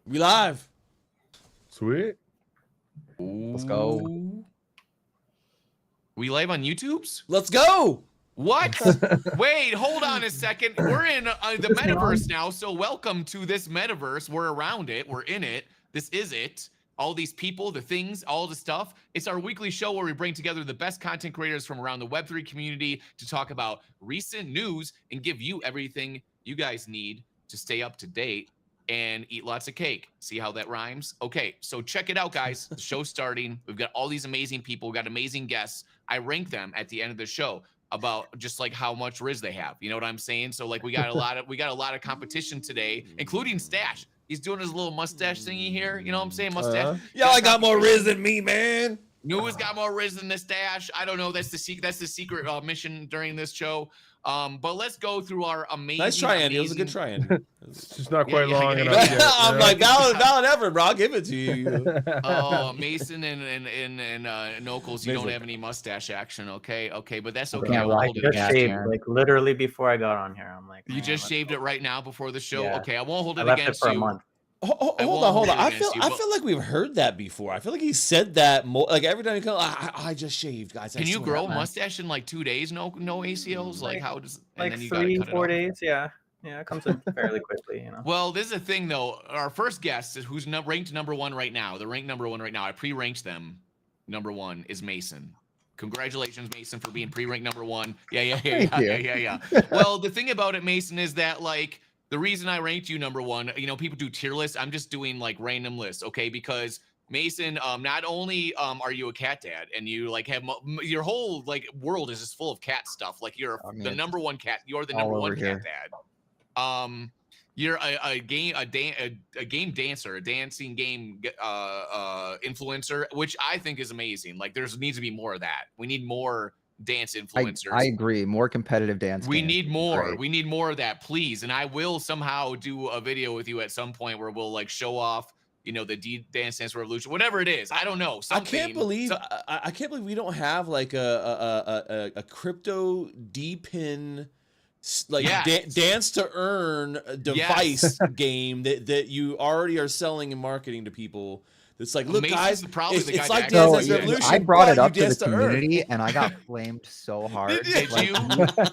We live. Sweet. Let's go. We live on YouTube's? Let's go. What? Wait, hold on a second. We're in the metaverse now, so welcome to this metaverse. We're around it. We're in it. This is it. All these people, the things, all the stuff. It's our weekly show where we bring together the best content creators from around the Web3 community to talk about recent news and give you everything you guys need to stay up to date and eat lots of cake. See how that rhymes? Okay, so check it out, guys. The show's starting. We've got all these amazing people. We've got amazing guests. I rank them at the end of the show about just like how much Riz they have. You know what I'm saying? So like we got a lot of competition today, including Stash. He's doing his little mustache thingy here. You know what I'm saying? Mustache. Y'all got more Riz than me, man. Nua's got more Riz than the Stash. I don't know. That's the secret mission during this show. But let's go through our amazing. Nice try, Andy. It was a good try, Andy. It's just not quite long enough. Yeah, Yet, I'm like valid effort, bro. I'll give it to you. Oh, Mason and N0ACLs, you don't have any mustache action, okay? Okay, but that's okay. Yeah, well, I just shaved like literally before I got on here. I'm like, you just shaved it right now before the show. Yeah. Okay, I won't hold it left against it for you. a month. Hold on. I feel like we've heard that before. I feel like he said that like every time he comes. I just shaved, guys. Can you grow a mustache in like 2 days? No ACLs. Like how does? Like 3-4 days? Yeah, it comes in fairly quickly. You know. Well, this is the thing though. Our first guest is who's ranked number one right now. They're ranked number one right now. I pre-ranked them. Number one is Mason. Congratulations, Mason, for being pre-ranked number one. Yeah. Well, the thing about it, Mason, is that like. The reason I ranked you number one, you know, people do tier lists. I'm just doing like random lists, okay? Because Mason, not only are you a cat dad and you like have your whole like world is just full of cat stuff. Like you're the number one cat. You're the number one cat dad. You're a game dancer, a dancing game influencer, which I think is amazing. Like needs to be more of that. We need more dance influencers. I agree. More competitive dance. We need more. Great. We need more of that, please. And I will somehow do a video with you at some point where we'll like show off, you know, the Dance Revolution, whatever it is. I don't know. Something. I can't believe we don't have like a crypto D-pin like dance to earn device game that you already are selling and marketing to people. It's like, look, guys, it's like Dance Revolution. I brought it up to the community, and I got flamed so hard. Did you?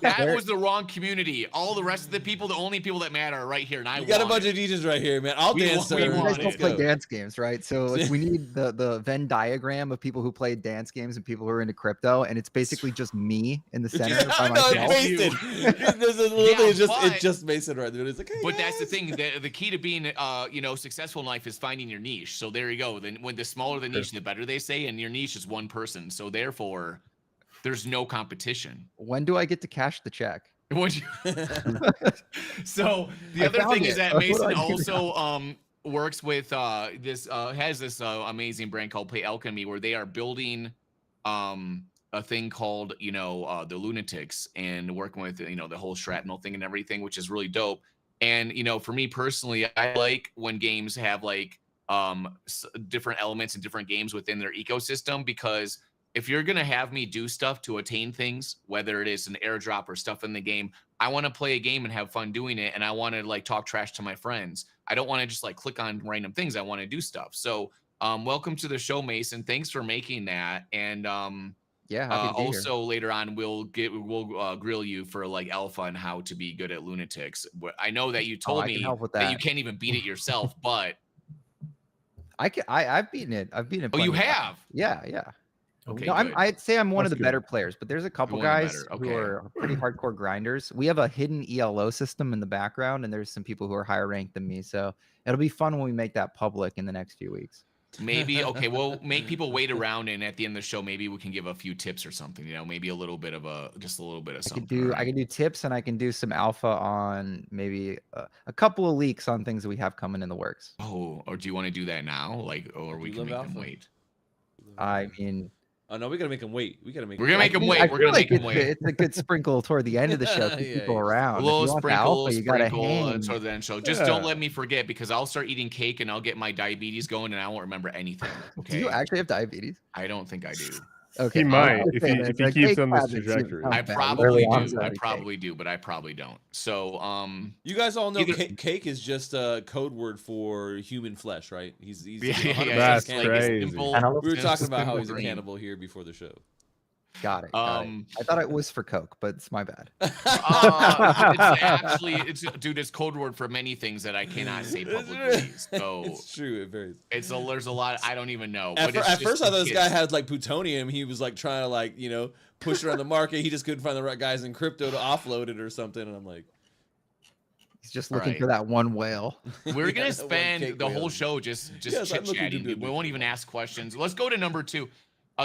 That was the wrong community. All the rest of the people, the only people that matter are right here. And you got a bunch of DJs right here, man. I'll dance. You guys don't play dance games, right? So like, we need the Venn diagram of people who play dance games and people who are into crypto, and it's basically just me in the center by myself. It's just Mason right there. It's like, hey, but that's the thing. The key to being, successful in life is finding your niche. So there you go. Then when the smaller the niche, the better, they say, and your niche is one person. So therefore, there's no competition. When do I get to cash the check? So the other thing is that Mason also works with this amazing brand called Alchemy, where they are building a thing called the Lunatics and working with the whole shrapnel thing and everything, which is really dope. And for me personally, I like when games have like different elements and different games within their ecosystem, because if you're going to have me do stuff to attain things, whether it is an airdrop or stuff in the game, I want to play a game and have fun doing it. And I want to like talk trash to my friends. I don't want to just like click on random things. I want to do stuff. So welcome to the show, Mason. Thanks for making that. And also later on, we'll grill you for like alpha and how to be good at Lunatics. I know that you told me that you can't even beat it yourself, but I've beaten it. I've beaten it. Oh, you have? Yeah. Okay. No, I'd say I'm one of the better players, but there's a couple guys who are pretty hardcore grinders. We have a hidden ELO system in the background, and there's some people who are higher ranked than me. So it'll be fun when we make that public in the next few weeks. Maybe. Okay. We'll make people wait around, and at the end of the show, maybe we can give a few tips or something. Maybe a little bit of something. I can do tips, and I can do some alpha on maybe a couple of leaks on things that we have coming in the works. Oh, or do you want to do that now? Like, or we can make them wait. I mean. Oh no, we gotta make them wait. We're gonna make them wait. We're gonna make them wait. It's a good sprinkle toward the end of the show to keep people around. A little sprinkle toward the end show. Just don't let me forget, because I'll start eating cake and I'll get my diabetes going and I won't remember anything. Okay. Do you actually have diabetes? I don't think I do. Okay. He might I'll if say he this, if he the keeps cake on this habits even trajectory. sound I bad. probably Really do. awesome. I probably do, but I probably don't. So, You guys all know Either- cake is just a code word for human flesh, right? He's yeah, 100% That's cannibal. crazy. Cannibal? We were talking about how simple he's a brain. cannibal here before the show. Got it. I thought it was for Coke, but it's my bad. It's actually dude, it's code word for many things that I cannot say publicly. So it's true. It varies. there's a lot I don't even know. At, But at first, I thought this guy kids. had like plutonium. He was like trying to push it around the market. He just couldn't find the right guys in crypto to offload it or something. And I'm like, He's just looking for that one whale. We're gonna One spend cake the whole whale. show just Yes, I'm looking to chit-chatting. do We won't even ask questions. Let's go to number 2.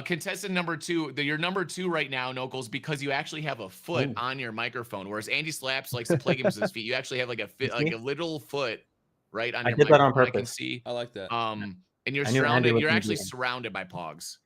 Contestant number 2, your number 2 right now, Nokels, because you actually have a foot on your microphone, whereas Andy Slaps likes to play games with his feet. You actually have like a little foot right on your did microphone. that on I can purpose. see. I like that. And you're I knew Andy surrounded. was You're gonna actually do it. surrounded by POGs.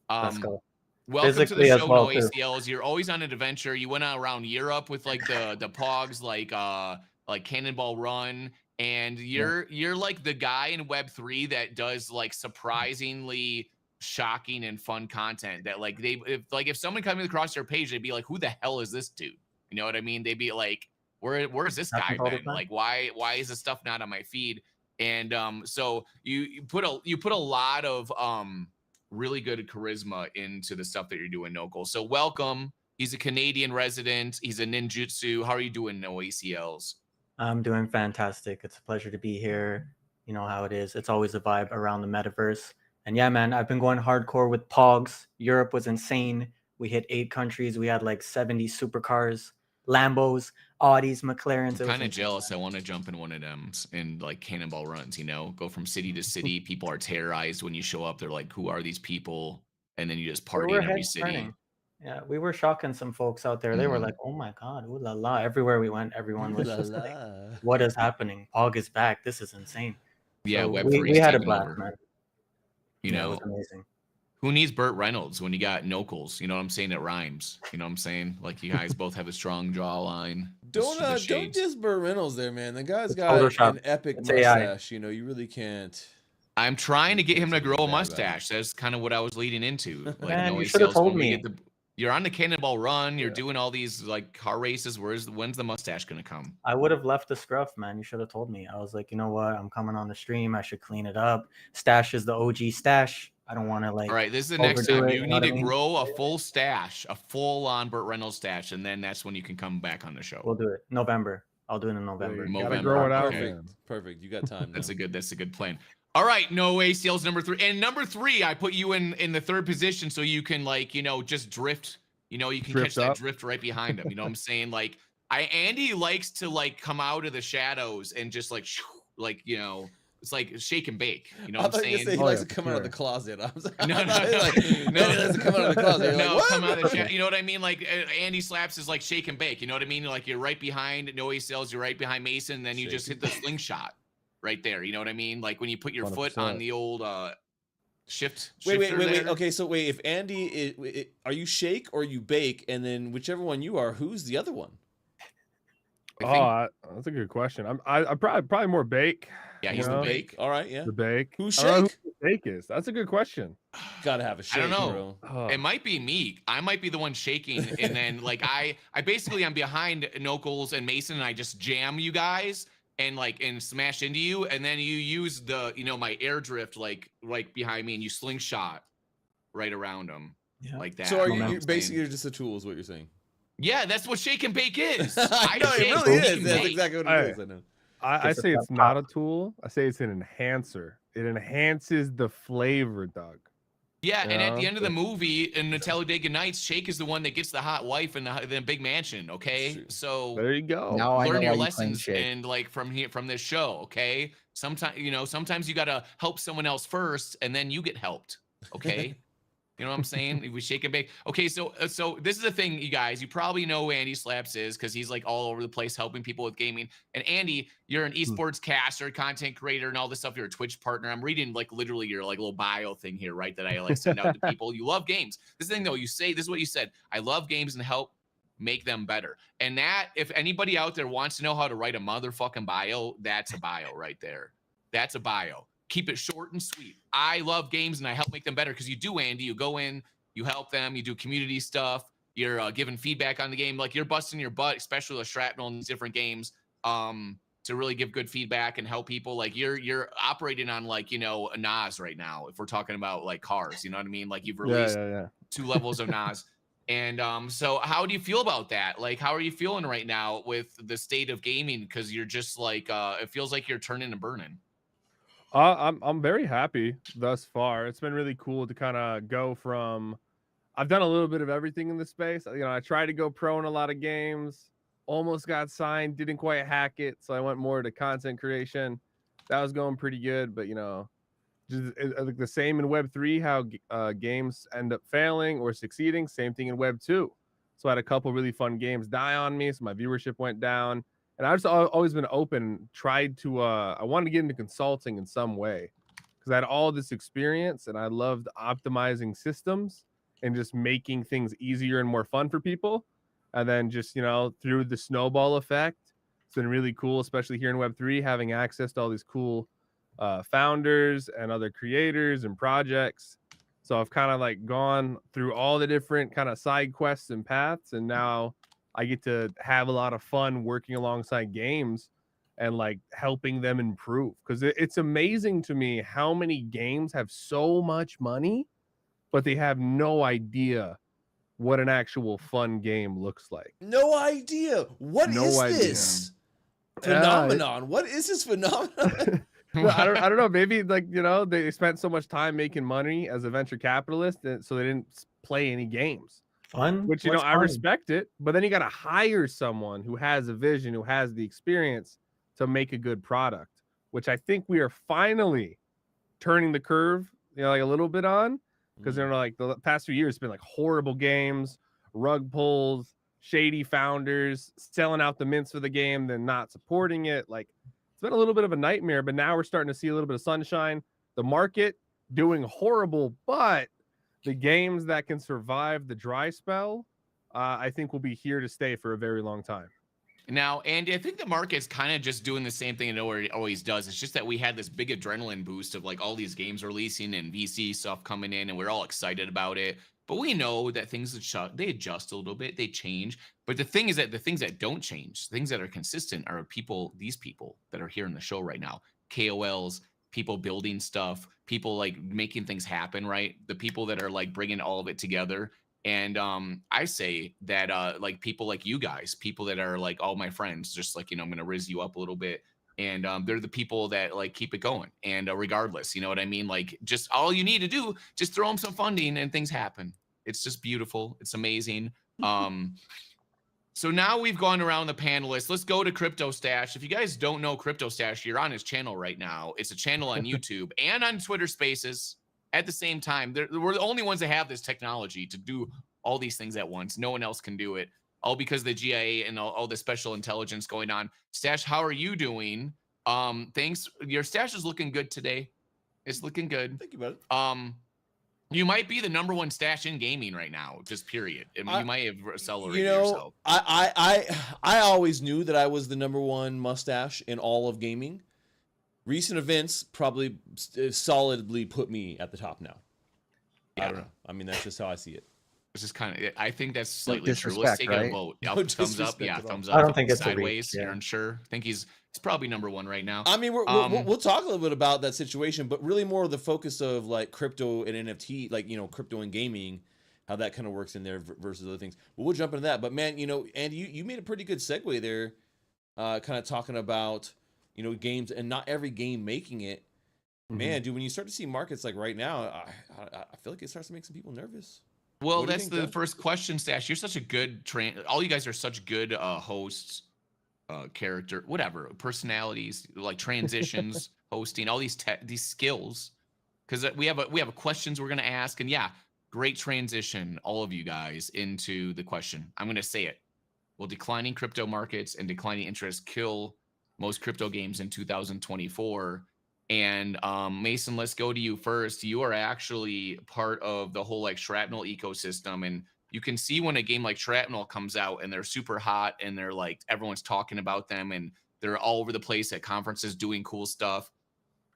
Let's go. Welcome to Physically the as show, well, No too. ACLs. You're always on an adventure. You went around Europe with like the POGs, like Cannonball Run, and you're like the guy in Web3 that does like surprisingly shocking and fun content that like if someone coming across your page, they'd be like, who the hell is this dude? You know what I mean? They'd be like, where's this guy Happens all the been? time. Like why is this stuff not on my feed? And so you put a lot of really good charisma into the stuff that you're doing, Nokel. So welcome. He's a Canadian resident. He's a ninjutsu. How are you doing, No ACLs? I'm doing fantastic. It's a pleasure to be here. You know how it is. It's always a vibe around the metaverse. And yeah, man, I've been going hardcore with POGs. Europe was insane. We hit 8 countries. We had like 70 supercars, Lambos, Audis, McLarens. I'm kind of jealous. I want to jump in one of them in like Cannonball Runs, go from city to city. People are terrorized when you show up. They're like, who are these people? And then you just party in every city. Turning. Yeah, we were shocking some folks out there. They were like, oh my God, ooh la la. Everywhere we went, everyone was just like, what is happening? POG is back. This is insane. Yeah, so Web3 we had a blast, man. It was amazing. Who needs Burt Reynolds when you got Nokels? You know what I'm saying? It rhymes. You know what I'm saying? Like you guys both have a strong jawline. Don't diss Burt Reynolds there, man. The guy's got an epic It's mustache. You really can't. I'm trying to get him to grow a mustache. That's kind of what I was leading into. Like, man, you should have told me. You're on the Cannonball Run. You're doing all these like car races. When's the mustache gonna come? I would have left the scruff, man. You should have told me. I was like, you know what? I'm coming on the stream. I should clean it up. Stash is the OG stash. I don't want to like. All right, this is the next time. You need to grow a full stash, a full-on Burt Reynolds stash, and then that's when you can come back on the show. We'll do it November. I'll do it in November. Gotta grow it out. Perfect. You got time. That's a good plan. All right, No ACLs number 3. And number 3, I put you in the 3rd position so you can like, just drift. You can catch that drift right behind him. You know what I'm saying? Like Andy likes to like come out of the shadows and just like it's like shake and bake. You know what I'm saying? He likes to come out of the closet. I was like, no, he likes to come out of the closet. Come out of the shadow. You know what I mean? Like Andy Slaps is like shake and bake. You know what I mean? Like you're right behind No ACLs, you're right behind Mason, and then you just hit the slingshot right there. You know what I mean? Like when you put your 100%. Foot on the old shift. Wait. Okay, so wait. If Andy, are you shake or you bake? And then whichever one you are, who's the other one? That's a good question. I probably more bake. Yeah, he's the bake. All right, yeah. The bake. Who's shake? Who the bake is? That's a good question. Gotta have a shake. I don't know. Bro. It might be me. I might be the one shaking, and then like I basically I'm behind Nokels and Mason, and I just jam you guys and smash into you, and then you use the my air drift like behind me, and you slingshot right around them like that. So you're basically just a tool, is what you're saying? Yeah, that's what shake and bake is. I know it really is. That's exactly what it is. I know. I say it's not a tool. I say it's an enhancer. It enhances the flavor, Doug. Yeah, and at the end of the movie, in the Talladega Nights, Shake is the one that gets the hot wife in the big mansion. Okay, so there you go. Now learn your lessons and from this show. Okay, sometimes you gotta help someone else first, and then you get helped. Okay. You know what I'm saying? We shake and bake. Okay, so this is the thing, you guys. You probably know who Andy Slaps is because he's like all over the place helping people with gaming. And Andy, you're an esports caster, content creator, and all this stuff. You're a Twitch partner. I'm reading like literally your like little bio thing here, right? That I like send out to people. You love games. This thing though, this is what you said. I love games and help make them better. And that, if anybody out there wants to know how to write a motherfucking bio, that's a bio right there. That's a bio. Keep it short and sweet. I love games and I help make them better because you do, Andy. You go in, You help them. You do community stuff. You're giving feedback on the game. Like, you're busting your butt, especially with Shrapnel and these different games, to really give good feedback and help people. Like, you're operating on, like, you know, a NOS right now, if we're talking about like cars, you know what I mean? Like, you've released 2 levels of NOS. And so how do you feel about that? Like, how are you feeling right now with the state of gaming? Because you're just like, it feels like you're turning and burning. I'm very happy thus far. It's been really cool to kind of go from, I've done a little bit of everything in the space. You know, I tried to go pro in a lot of games, almost got signed, didn't quite hack it, so I went more to content creation. That was going pretty good, but you know, just like the same in Web3, how games end up failing or succeeding. Same thing in Web2. So I had a couple really fun games die on me, so my viewership went down. And I've just always been open, tried to, I wanted to get into consulting in some way because I had all this experience and I loved optimizing systems and just making things easier and more fun for people. And then just, you know, through the snowball effect, it's been really cool, especially here in Web3, having access to all these cool founders and other creators and projects. So I've kind of like gone through all the different kind of side quests and paths, and now I get to have a lot of fun working alongside games and like helping them improve, because it's amazing to me how many games have so much money but they have no idea what an actual fun game looks like. No idea. What is this phenomenon? What is this phenomenon? I don't know. Maybe, like, you know, they spent so much time making money as a venture capitalist, so they didn't play any games. Fun, which, you know, I respect it. But then you got to hire someone who has a vision, who has the experience to make a good product, which I think we are finally turning the curve, you know, like a little bit on, because they're like the past few years, it's been like horrible games, rug pulls, shady founders selling out the mints for the game, then not supporting it. Like, it's been a little bit of a nightmare, but now we're starting to see a little bit of sunshine. The market doing horrible, but the games that can survive the dry spell, I think will be here to stay for a very long time. Now, Andy, I think the market's kind of just doing the same thing it always does. It's just that we had this big adrenaline boost of like all these games releasing and VC stuff coming in, and we're all excited about it. But we know that things they adjust a little bit, they change. But the thing is that the things that don't change, things that are consistent, are these people that are here in the show right now, KOLs, people building stuff, people like making things happen, right? The people that are like bringing all of it together. And I say that like people like you guys, people that are like all my friends, just like, you know, I'm going to rizz you up a little bit. And they're the people that like keep it going. And regardless, you know what I mean? Like, just all you need to do, just throw them some funding and things happen. It's just beautiful. It's amazing. So now we've gone around the panelists. Let's go to CryptoStache. If you guys don't know CryptoStache, you're on his channel right now. It's a channel on YouTube and on Twitter Spaces at the same time. We're the only ones that have this technology to do all these things at once. No one else can do it, all because of the GIA and all the special intelligence going on. Stache, how are you doing? Thanks. Your stash is looking good today. It's looking good. Thank you, brother. You might be the #1 stash in gaming right now, just period. I mean, you might have accelerated you know, yourself. I always knew that I was the #1 mustache in all of gaming. Recent events probably solidly put me at the top now. Yeah. I don't know. I mean, that's just how I see it. It's just kind of, I think that's slightly true. Let's take a vote. No thumbs up. Yeah, thumbs up. I don't think it's sideways. You're unsure. I think he's probably #1 right now. I mean, we'll talk a little bit about that situation, but really more of the focus of like crypto and NFT, like, you know, crypto and gaming, how that kind of works in there versus other things. But we'll jump into that. But man, you know, Andy, you made a pretty good segue there, kind of talking about, you know, games and not every game making it. Man, dude, when you start to see markets like right now, I feel like it starts to make some people nervous. Well, that's the first question, Stash. You're such a good all you guys are such good hosts, character, whatever, personalities, like transitions, hosting, all these skills. Because we have questions we're gonna ask, and yeah, great transition, all of you guys, into the question. I'm gonna say it. Will declining crypto markets and declining interest kill most crypto games in 2024? And Mason, let's go to you first. You are actually part of the whole like Shrapnel ecosystem, and you can see when a game like Shrapnel comes out and they're super hot and they're like everyone's talking about them and they're all over the place at conferences doing cool stuff.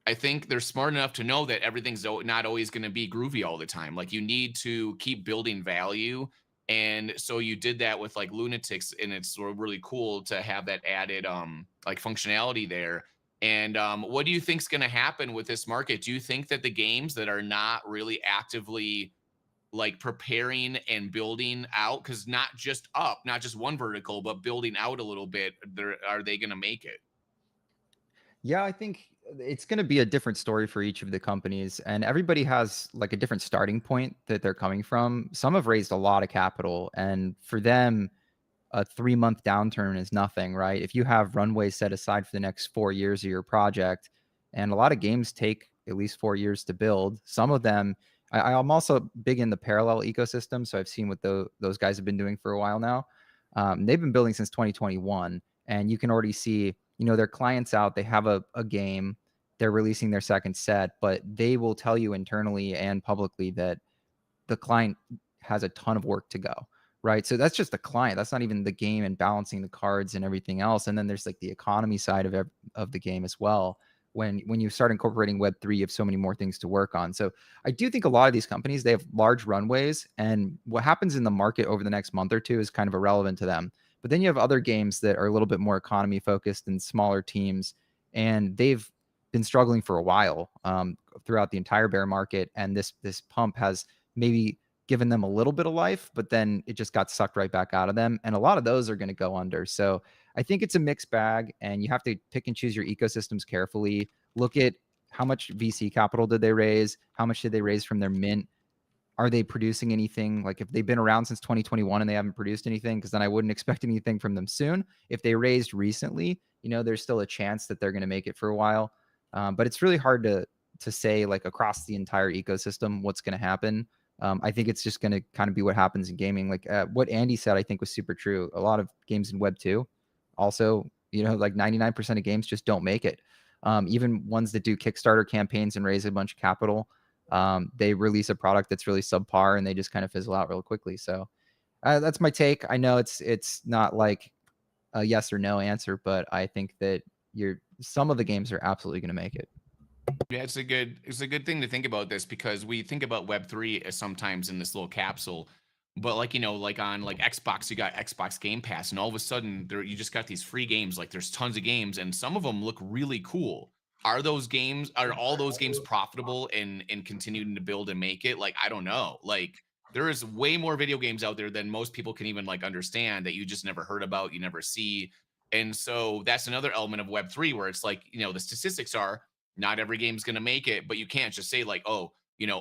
I think they're smart enough to know that everything's not always going to be groovy all the time. Like you need to keep building value. And so you did that with like Lunatics, and it's really cool to have that added like functionality there. And what do you think's going to happen with this market? Do you think that the games that are not really actively like preparing and building out, because not just up, not just one vertical, but building out a little bit, are they going to make it? Yeah, I think it's going to be a different story for each of the companies, and everybody has like a different starting point that they're coming from. Some have raised a lot of capital, and for them, a 3-month downturn is nothing, right? If you have runway set aside for the next 4 years of your project, and a lot of games take at least 4 years to build. Some of them, I'm also big in the parallel ecosystem, so I've seen what those guys have been doing for a while now. They've been building since 2021, and you can already see, their clients out, they have a game, they're releasing their second set, but they will tell you internally and publicly that the client has a ton of work to go, right? So that's just the client. That's not even the game and balancing the cards and everything else. And then there's like the economy side of the game as well. When you start incorporating Web3, you have so many more things to work on. So I do think a lot of these companies, they have large runways, and what happens in the market over the next month or two is kind of irrelevant to them. But then you have other games that are a little bit more economy focused and smaller teams, and they've been struggling for a while throughout the entire bear market. And this pump has maybe given them a little bit of life, but then it just got sucked right back out of them. And a lot of those are going to go under. So I think it's a mixed bag, and you have to pick and choose your ecosystems carefully. Look at how much VC capital did they raise? How much did they raise from their mint? Are they producing anything? Like if they've been around since 2021 and they haven't produced anything, because then I wouldn't expect anything from them soon. If they raised recently, there's still a chance that they're going to make it for a while. But it's really hard to say like across the entire ecosystem what's going to happen. I think it's just going to kind of be what happens in gaming. Like what Andy said, I think was super true. A lot of games in Web 2 also, like 99% of games just don't make it. Even ones that do Kickstarter campaigns and raise a bunch of capital, they release a product that's really subpar and they just kind of fizzle out real quickly. So that's my take. I know it's not like a yes or no answer, but I think that some of the games are absolutely going to make it. Yeah, it's a good thing to think about this, because we think about Web3 as sometimes in this little capsule, but like like on like Xbox, you got Xbox Game Pass, and all of a sudden you just got these free games. Like there's tons of games, and some of them look really cool. Are all those games profitable and continuing to build and make it? Like I don't know. Like there is way more video games out there than most people can even like understand, that you just never heard about, you never see. And so that's another element of Web3, where it's like, the statistics are not every game's going to make it, but you can't just say like, oh,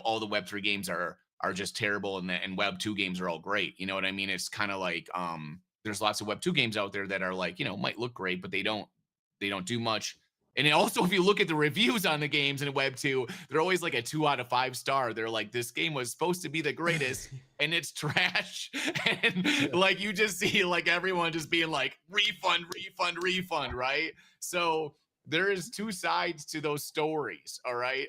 all the Web3 games are just terrible, and Web2 games are all great. You know what I mean? It's kind of like there's lots of Web2 games out there that are like, might look great, but they don't do much. And also, if you look at the reviews on the games in Web2, they're always like a 2 out of 5 star. They're like, this game was supposed to be the greatest and it's trash. And like you just see like everyone just being like refund, right? So there is two sides to those stories. All right.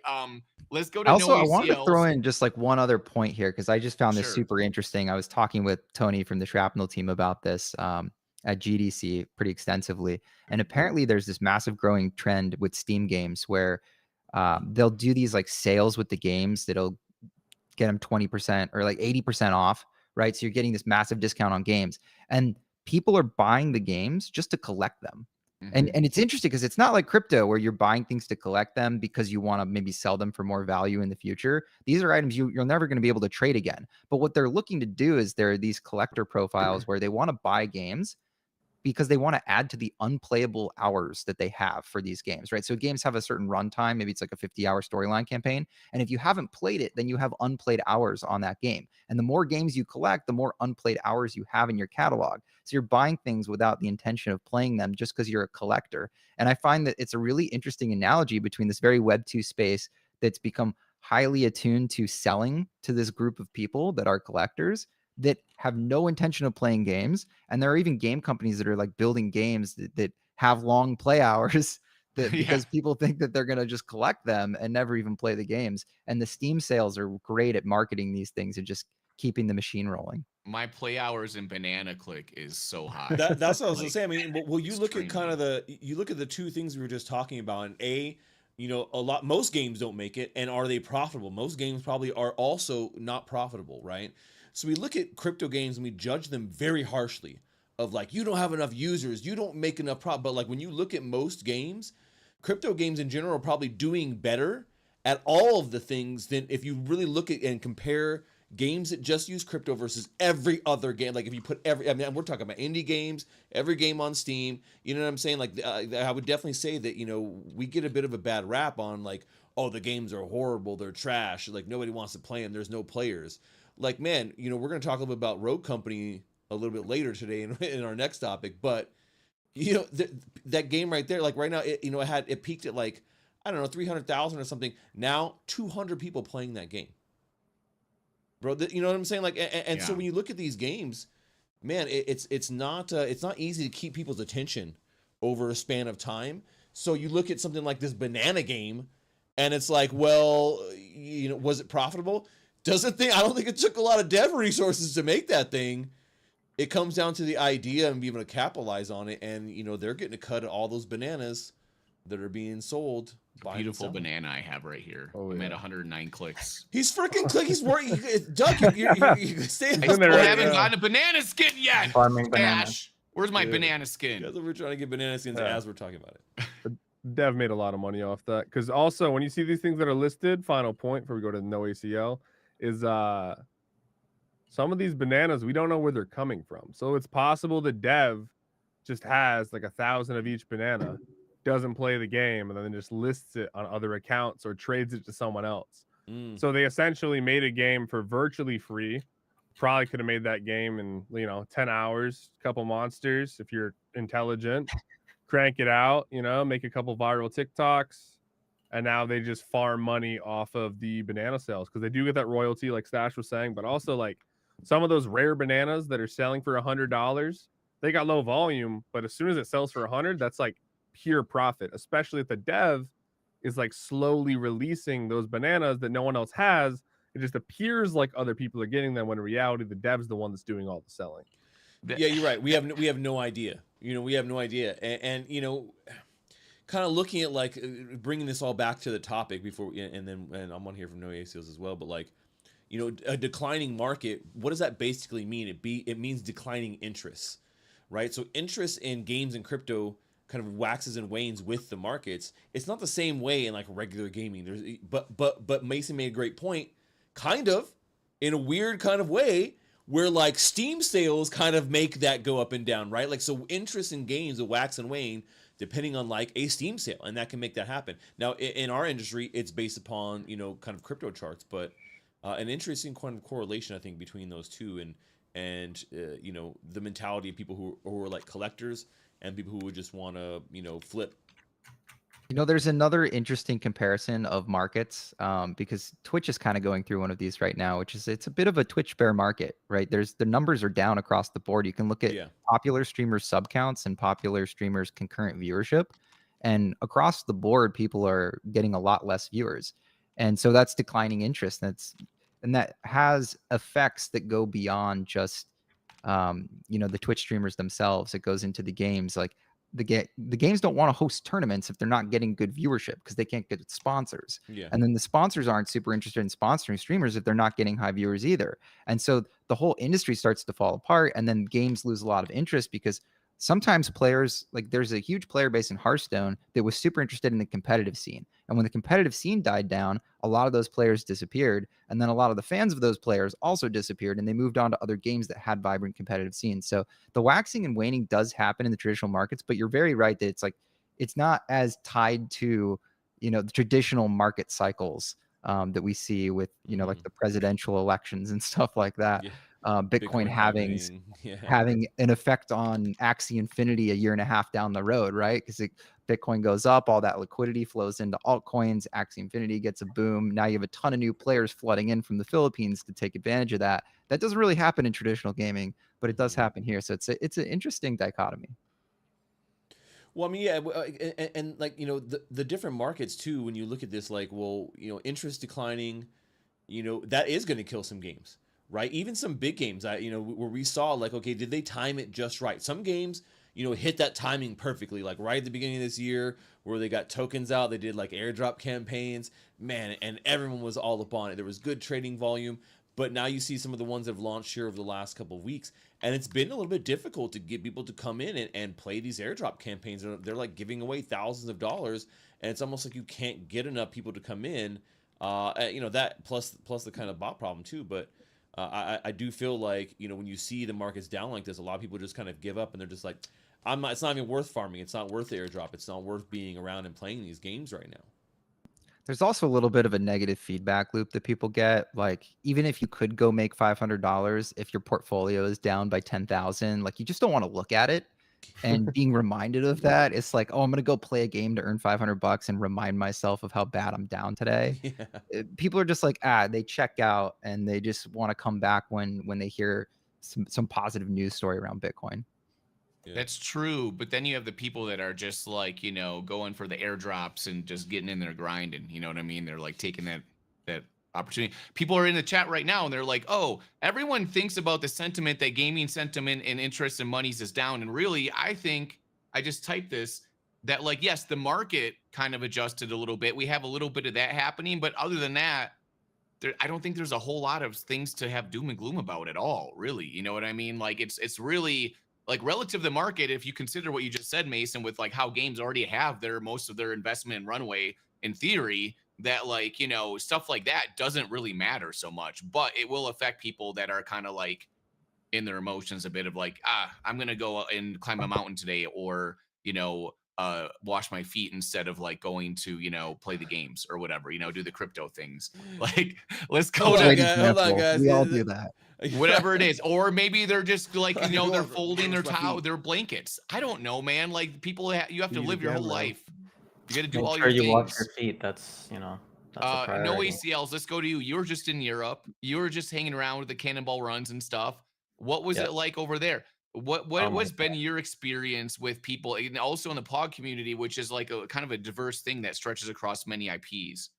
Let's go to I NO-ACLs. wanted to throw in just like one other point here, because I just found this super interesting. I was talking with Tony from the Shrapnel team about this at GDC pretty extensively. And apparently there's this massive growing trend with Steam games where they'll do these like sales with the games that'll get them 20% or like 80% off, right? So you're getting this massive discount on games, and people are buying the games just to collect them. And it's interesting because it's not like crypto where you're buying things to collect them because you want to maybe sell them for more value in the future. These are items you're never going to be able to trade again. But what they're looking to do is there are these collector profiles where they want to buy games because they want to add to the unplayable hours that they have for these games, right? So games have a certain runtime. Maybe it's like a 50-hour storyline campaign. And if you haven't played it, then you have unplayed hours on that game. And the more games you collect, the more unplayed hours you have in your catalog. So you're buying things without the intention of playing them just because you're a collector. And I find that it's a really interesting analogy between this very Web 2 space that's become highly attuned to selling to this group of people that are collectors that have no intention of playing games. And there are even game companies that are like building games that have long play hours because people think that they're going to just collect them and never even play the games. And the Steam sales are great at marketing these things and just keeping the machine rolling. My play hours in Banana Click is so high. That's what I was going to say. I mean, well, you look at kind of you look at the two things we were just talking about, and You know, most games don't make it, and are they profitable? Most games probably are also not profitable, right? So we look at crypto games and we judge them very harshly of like, you don't have enough users, you don't make enough profit. But like when you look at most games, crypto games in general are probably doing better at all of the things than if you really look at and compare games that just use crypto versus every other game. Like if you put I mean, we're talking about indie games, every game on Steam, you know what I'm saying? Like I would definitely say that, you know, we get a bit of a bad rap on like, oh, the games are horrible, they're trash, like nobody wants to play them, there's no players. Like, man, you know, we're going to talk a little bit about Rogue Company a little bit later today in our next topic, but you know, that game right there, like right now, it peaked at like, I don't know, 300,000 or something. Now 200 people playing that game. Bro, you know what I'm saying? Like, and so when you look at these games, man, it's not easy to keep people's attention over a span of time. So you look at something like this banana game, and it's like, well, you know, was it profitable? I don't think it took a lot of dev resources to make that thing. It comes down to the idea and being able to capitalize on it, and you know they're getting a cut of all those bananas that are being sold. Beautiful banana I have right here. I'm at 109 clicks. He's freaking clicking. He's working. Doug, you stay. I haven't gotten a banana skin yet. Farming bananas. Where's my banana skin? That's what we're trying to get banana skins as we're talking about it. Dev made a lot of money off that, because also when you see these things that are listed, final point before we go to NoACL is some of these bananas we don't know where they're coming from. So it's possible the dev just has like 1,000 of each banana, doesn't play the game, and then just lists it on other accounts or trades it to someone else. So they essentially made a game for virtually free. Probably could have made that game in 10 hours, couple monsters if you're intelligent. Crank it out, make a couple viral TikToks, and now they just farm money off of the banana sales, because they do get that royalty, like Stash was saying, but also like some of those rare bananas that are selling for $100, they got low volume, but as soon as it sells for 100, that's like pure profit, especially if the dev is like slowly releasing those bananas that no one else has. It just appears like other people are getting them, when in reality the dev's the one that's doing all the selling. Yeah, you're right. We have no idea. We have no idea. And kind of looking at like bringing this all back to the topic before, and I'm on here from NoACLs as well, but like, a declining market, what does that basically mean? It means declining interest, right? So interest in games and crypto kind of waxes and wanes with the markets. It's not the same way in like regular gaming. But Mason made a great point, kind of in a weird kind of way, where like Steam sales kind of make that go up and down, right? Like, so interest in games will wax and wane depending on like a Steam sale, and that can make that happen. Now in our industry, it's based upon, kind of crypto charts, but an interesting kind of correlation, I think, between those two, and the mentality of people who are like collectors and people who would just want to, flip. There's another interesting comparison of markets, because Twitch is kind of going through one of these right now, which is it's a bit of a Twitch bear market, right? The numbers are down across the board. You can look at popular streamers sub counts and popular streamers concurrent viewership, and across the board, people are getting a lot less viewers. And so that's declining interest. And that has effects that go beyond just, the Twitch streamers themselves. It goes into the games. Like the games don't want to host tournaments if they're not getting good viewership, because they can't get sponsors. Yeah. And then the sponsors aren't super interested in sponsoring streamers if they're not getting high viewers either. And so the whole industry starts to fall apart, and then games lose a lot of interest, because sometimes players, like there's a huge player base in Hearthstone that was super interested in the competitive scene. And when the competitive scene died down, a lot of those players disappeared. And then a lot of the fans of those players also disappeared, and they moved on to other games that had vibrant competitive scenes. So the waxing and waning does happen in the traditional markets, but you're very right that it's not as tied to, the traditional market cycles that we see with, like the presidential elections and stuff like that. Yeah. Bitcoin having an effect on Axie Infinity a year and a half down the road, right? Because Bitcoin goes up, all that liquidity flows into altcoins, Axie Infinity gets a boom. Now you have a ton of new players flooding in from the Philippines to take advantage of that. That doesn't really happen in traditional gaming, but it does happen here. So it's an interesting dichotomy. Well, I mean, yeah, and like, the different markets too, when you look at this, like, well, interest declining, that is going to kill some games. Right, even some big games, where we saw like, okay, did they time it just right? Some games hit that timing perfectly, like right at the beginning of this year where they got tokens out. They did like airdrop campaigns, man, and everyone was all up on it. There was good trading volume, but now you see some of the ones that have launched here over the last couple of weeks, and it's been a little bit difficult to get people to come in and play these airdrop campaigns. They're like giving away thousands of dollars, and it's almost like you can't get enough people to come in. That plus the kind of bot problem too. But I do feel like, when you see the markets down like this, a lot of people just kind of give up, and they're just like, it's not even worth farming. It's not worth the airdrop. It's not worth being around and playing these games right now. There's also a little bit of a negative feedback loop that people get. Like, even if you could go make $500, if your portfolio is down by 10,000, like, you just don't want to look at it. And being reminded of that, it's like, oh, I'm gonna go play a game to earn $500 and remind myself of how bad I'm down today. Yeah. People are just like, they check out, and they just want to come back when they hear some positive news story around Bitcoin. Yeah. That's true, but then you have the people that are just like, going for the airdrops and just getting in there grinding. You know what I mean? They're like taking that opportunity. People are in the chat right now, and they're like, oh, everyone thinks about the sentiment that gaming sentiment and interest in monies is down. And really, I think, I just typed this, that like, yes, the market kind of adjusted a little bit. We have a little bit of that happening, but other than that, I don't think there's a whole lot of things to have doom and gloom about at all, really. You know what I mean? Like, it's really like relative to the market, if you consider what you just said, Mason, with like how games already have most of their investment and runway in theory, that like, stuff like that doesn't really matter so much, but it will affect people that are kind of like in their emotions a bit of like, I'm going to go and climb a mountain today, or, wash my feet instead of like going to, play the games or whatever, do the crypto things. Like, let's go. Hold on, guys. We all do that. Whatever it is. Or maybe they're just like, they're folding their blankets. I don't know, man. Like, people, you have to live your whole life. You got to do all your things. You watch your feet. That's, that's no ACLs. Let's go to you. You were just in Europe. You were just hanging around with the cannonball runs and stuff. What was it like over there? What's been your experience with people, and also in the POG community, which is like a kind of a diverse thing that stretches across many IPs?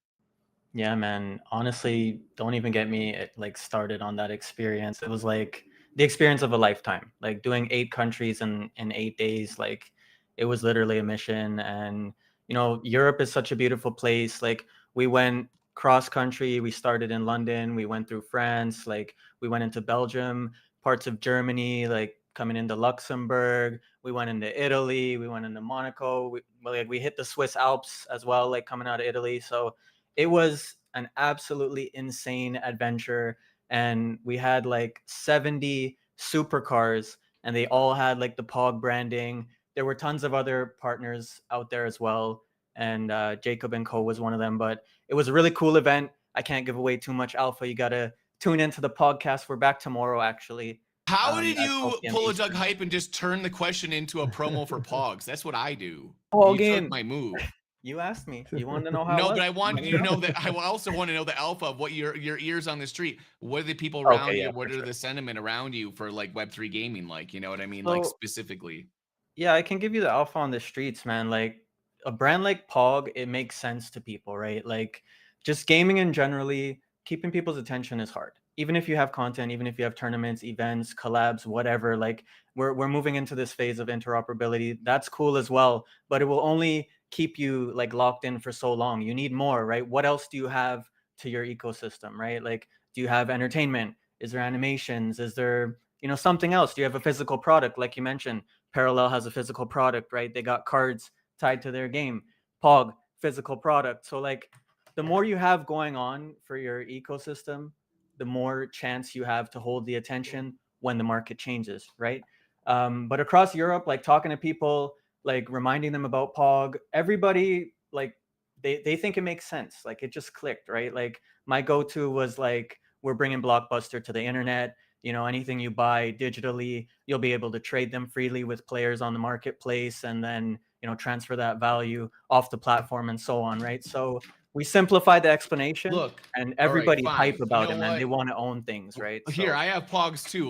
Yeah, man. Honestly, don't even get me like started on that experience. It was like the experience of a lifetime. Like doing 8 countries in 8 days. Like, it was literally a mission. And Europe is such a beautiful place. Like, we went cross country. We started in London. We went through France. Like, we went into Belgium, parts of Germany, like coming into Luxembourg. We went into Italy. We went into Monaco. We hit the Swiss Alps as well, like coming out of Italy. So it was an absolutely insane adventure. And we had like 70 supercars, and they all had like the POG branding. There were tons of other partners out there as well. And Jacob & Co was one of them. But it was a really cool event. I can't give away too much alpha. You got to tune into the podcast. We're back tomorrow, actually. How did you pull a Doug hype and just turn the question into a promo for POGs? That's what I do. Oh, you took my move. You asked me. You wanted to know how. No, but I wanted you to know that. I also want to know the alpha of what your ears on the street. What are the people around you? What are the sentiment around you for like Web3 gaming? Like, you know what I mean? So, like, specifically. Yeah, I can give you the alpha on the streets, man. Like, a brand like POG, it makes sense to people, right? Like, just gaming in generally, keeping people's attention is hard. Even if you have content, even if you have tournaments, events, collabs, whatever, like we're moving into this phase of interoperability. That's cool as well, but it will only keep you like locked in for so long. You need more, right? What else do you have to your ecosystem, right? Like, do you have entertainment? Is there animations? Is there, something else? Do you have a physical product? Like you mentioned, Parallel has a physical product, right? They got cards tied to their game. POG, physical product. So like, the more you have going on for your ecosystem, the more chance you have to hold the attention when the market changes, right? But across Europe, like talking to people, like reminding them about POG, everybody, like they think it makes sense. Like, it just clicked, right? Like, my go-to was like, we're bringing Blockbuster to the internet. Anything you buy digitally, you'll be able to trade them freely with players on the marketplace, and then, transfer that value off the platform and so on, right? So we simplify the explanation. Look, and everybody's hype about it, man. They want to own things, right? Here, I have POGs too.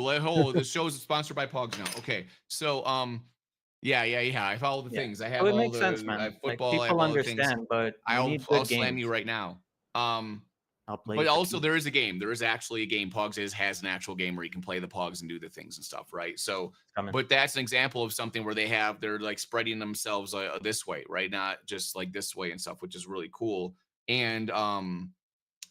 The show's sponsored by POGs now. Okay, so yeah. I follow the things. I have all the sense, man. football. Like, people understand, but I'll slam you right now. I'll play. But also there is a game. There is actually a game. POGS has an actual game where you can play the POGS and do the things and stuff, right? So, but that's an example of something where they're like spreading themselves this way, right? Not just like this way and stuff, which is really cool. And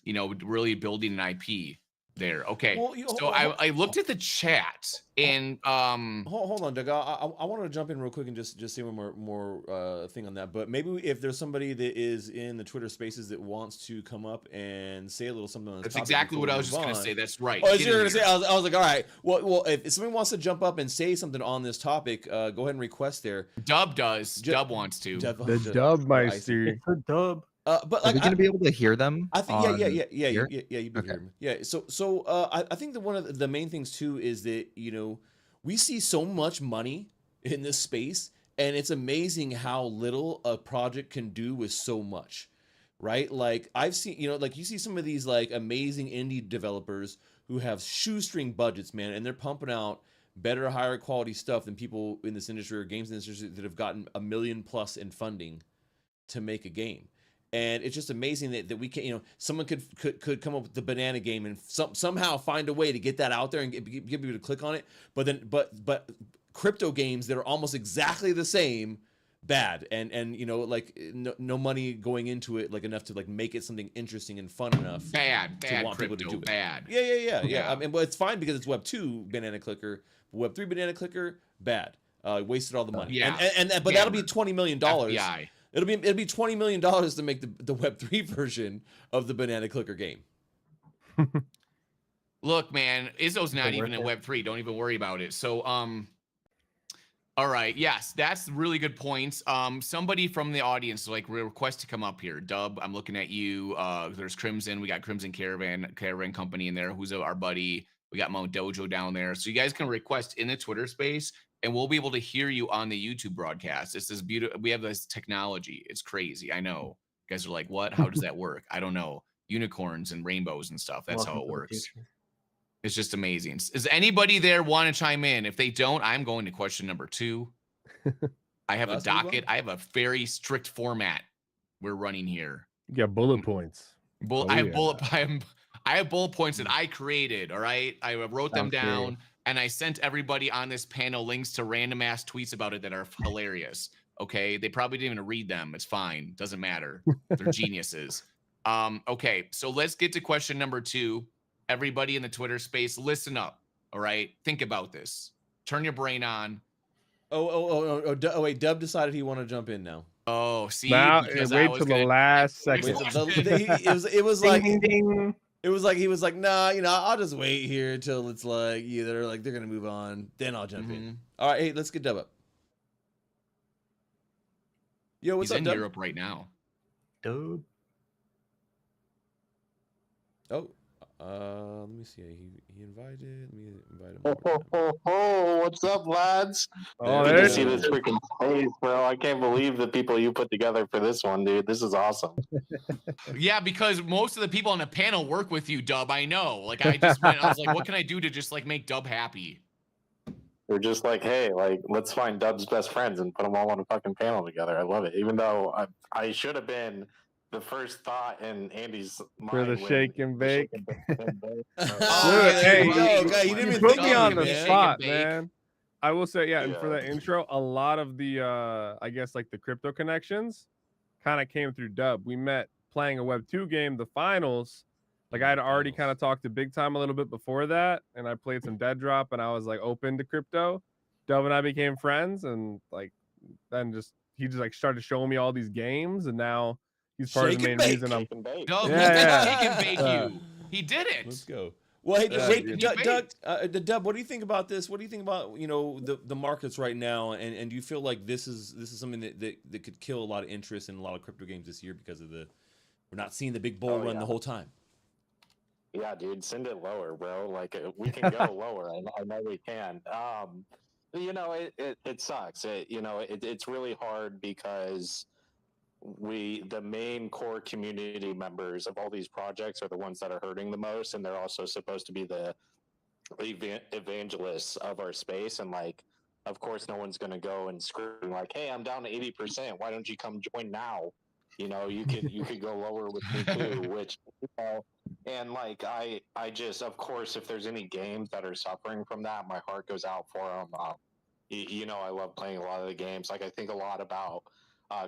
you know, really building an IP there. Okay. Well, so I looked at the chat and hold on, Doug. I want to jump in real quick and just say one more thing on that. But maybe if there's somebody that is in the Twitter Spaces that wants to come up and say a little something on this. That's exactly what I was just gonna say. That's right. Oh, you're gonna say? I was like, all right. Well, if somebody wants to jump up and say something on this topic, go ahead and request there. Dub does. Dub wants to. The Dub Meister. It's a dub. But like, are we gonna be able to hear them? I think yeah. You can hear them. Yeah. So I think that one of the main things too is that, you know, we see so much money in this space, and it's amazing how little a project can do with so much, right? Like I've seen, you know, like you see some of these like amazing indie developers who have shoestring budgets, man, and they're pumping out better, higher quality stuff than people in this industry or games industry that have gotten $1 million+ in funding to make a game. And it's just amazing that we can, you know, someone could come up with the banana game and somehow find a way to get that out there and get people to click on it. But then, but crypto games that are almost exactly the same, bad, and you know, like no money going into it, like enough to like make it something interesting and fun enough. Bad to want crypto, people to do bad. It. Yeah. I mean, well, it's fine because it's Web 2 banana clicker, Web 3 banana clicker, bad. Wasted all the money. But that'll be $20 million. FBI. It'll be $20 million to make the Web 3 version of the banana clicker game. Look, man, Izzo's not even in Web 3. Don't even worry about it. So, all right, yes, that's really good points. Somebody from the audience like request to come up here. Dub, I'm looking at you. There's Crimson. We got Crimson Caravan Company in there. Who's our buddy? We got Mount Dojo down there. So you guys can request in the Twitter space, and we'll be able to hear you on the YouTube broadcast. It's this beautiful. We have this technology. It's crazy. I know. You guys are like, what? How does that work? I don't know. Unicorns and rainbows and stuff. That's how it works. It's just amazing. Does anybody there want to chime in? If they don't, I'm going to question number 2. I have a docket. I have a very strict format we're running here. You got bullet points. I have bullet points that I created. All right. I wrote them down. And I sent everybody on this panel links to random ass tweets about it that are hilarious. Okay. They probably didn't even read them. It's fine. Doesn't matter. They're geniuses. Okay. So let's get to question number 2. Everybody in the Twitter space, listen up. All right. Think about this. Turn your brain on. Wait. Dub decided he wanted to jump in now. Oh, see. Now, wait till the last second. It was like, ding, ding. It was like he was like, nah, you know, I'll just wait here until it's like either like they're gonna move on, then I'll jump in. All right, hey, let's get Dub up. Yo, what's He's up, in Dub? Europe right now. Dub. Oh, let me see. He invited. Let me invite him. What's up, lads? Oh, Good to see this freaking space, bro. I can't believe the people you put together for this one, dude. This is awesome. Yeah, because most of the people on the panel work with you, Dub. I know. Like, I was like, what can I do to just like make Dub happy? We're just like, hey, like, let's find Dub's best friends and put them all on a fucking panel together. I love it. Even though I should have been the first thought in Andy's mind for the shake and bake. Hey, you put me on the spot, man. I will say, and for that intro, a lot of the I guess like the crypto connections kind of came through Dub. We met playing a Web 2 game, the finals. Like I had already kind of talked to Big Time a little bit before that, and I played some Dead Drop, and I was like open to crypto. Dub and I became friends, and like then he just like started showing me all these games, and now he's part of the main reason I'm. No, shake and bake you. He did it. Let's go. Well, hey, Doug, Dub, what do you think about this? What do you think about, you know, the markets right now? And do you feel like this is something that could kill a lot of interest in a lot of crypto games this year because of we're not seeing the big bull run the whole time? Yeah, dude, send it lower, bro. Like we can go lower. I know we can. You know, it sucks. It's really hard because the main core community members of all these projects are the ones that are hurting the most, and they're also supposed to be the evangelists of our space. And like, of course, no one's going to go and scream like, "Hey, I'm down to 80%. Why don't you come join now?" You know, you could go lower with me too. Which, you know, And like I just, of course, if there's any games that are suffering from that, my heart goes out for them. You know, I love playing a lot of the games. Like I think a lot about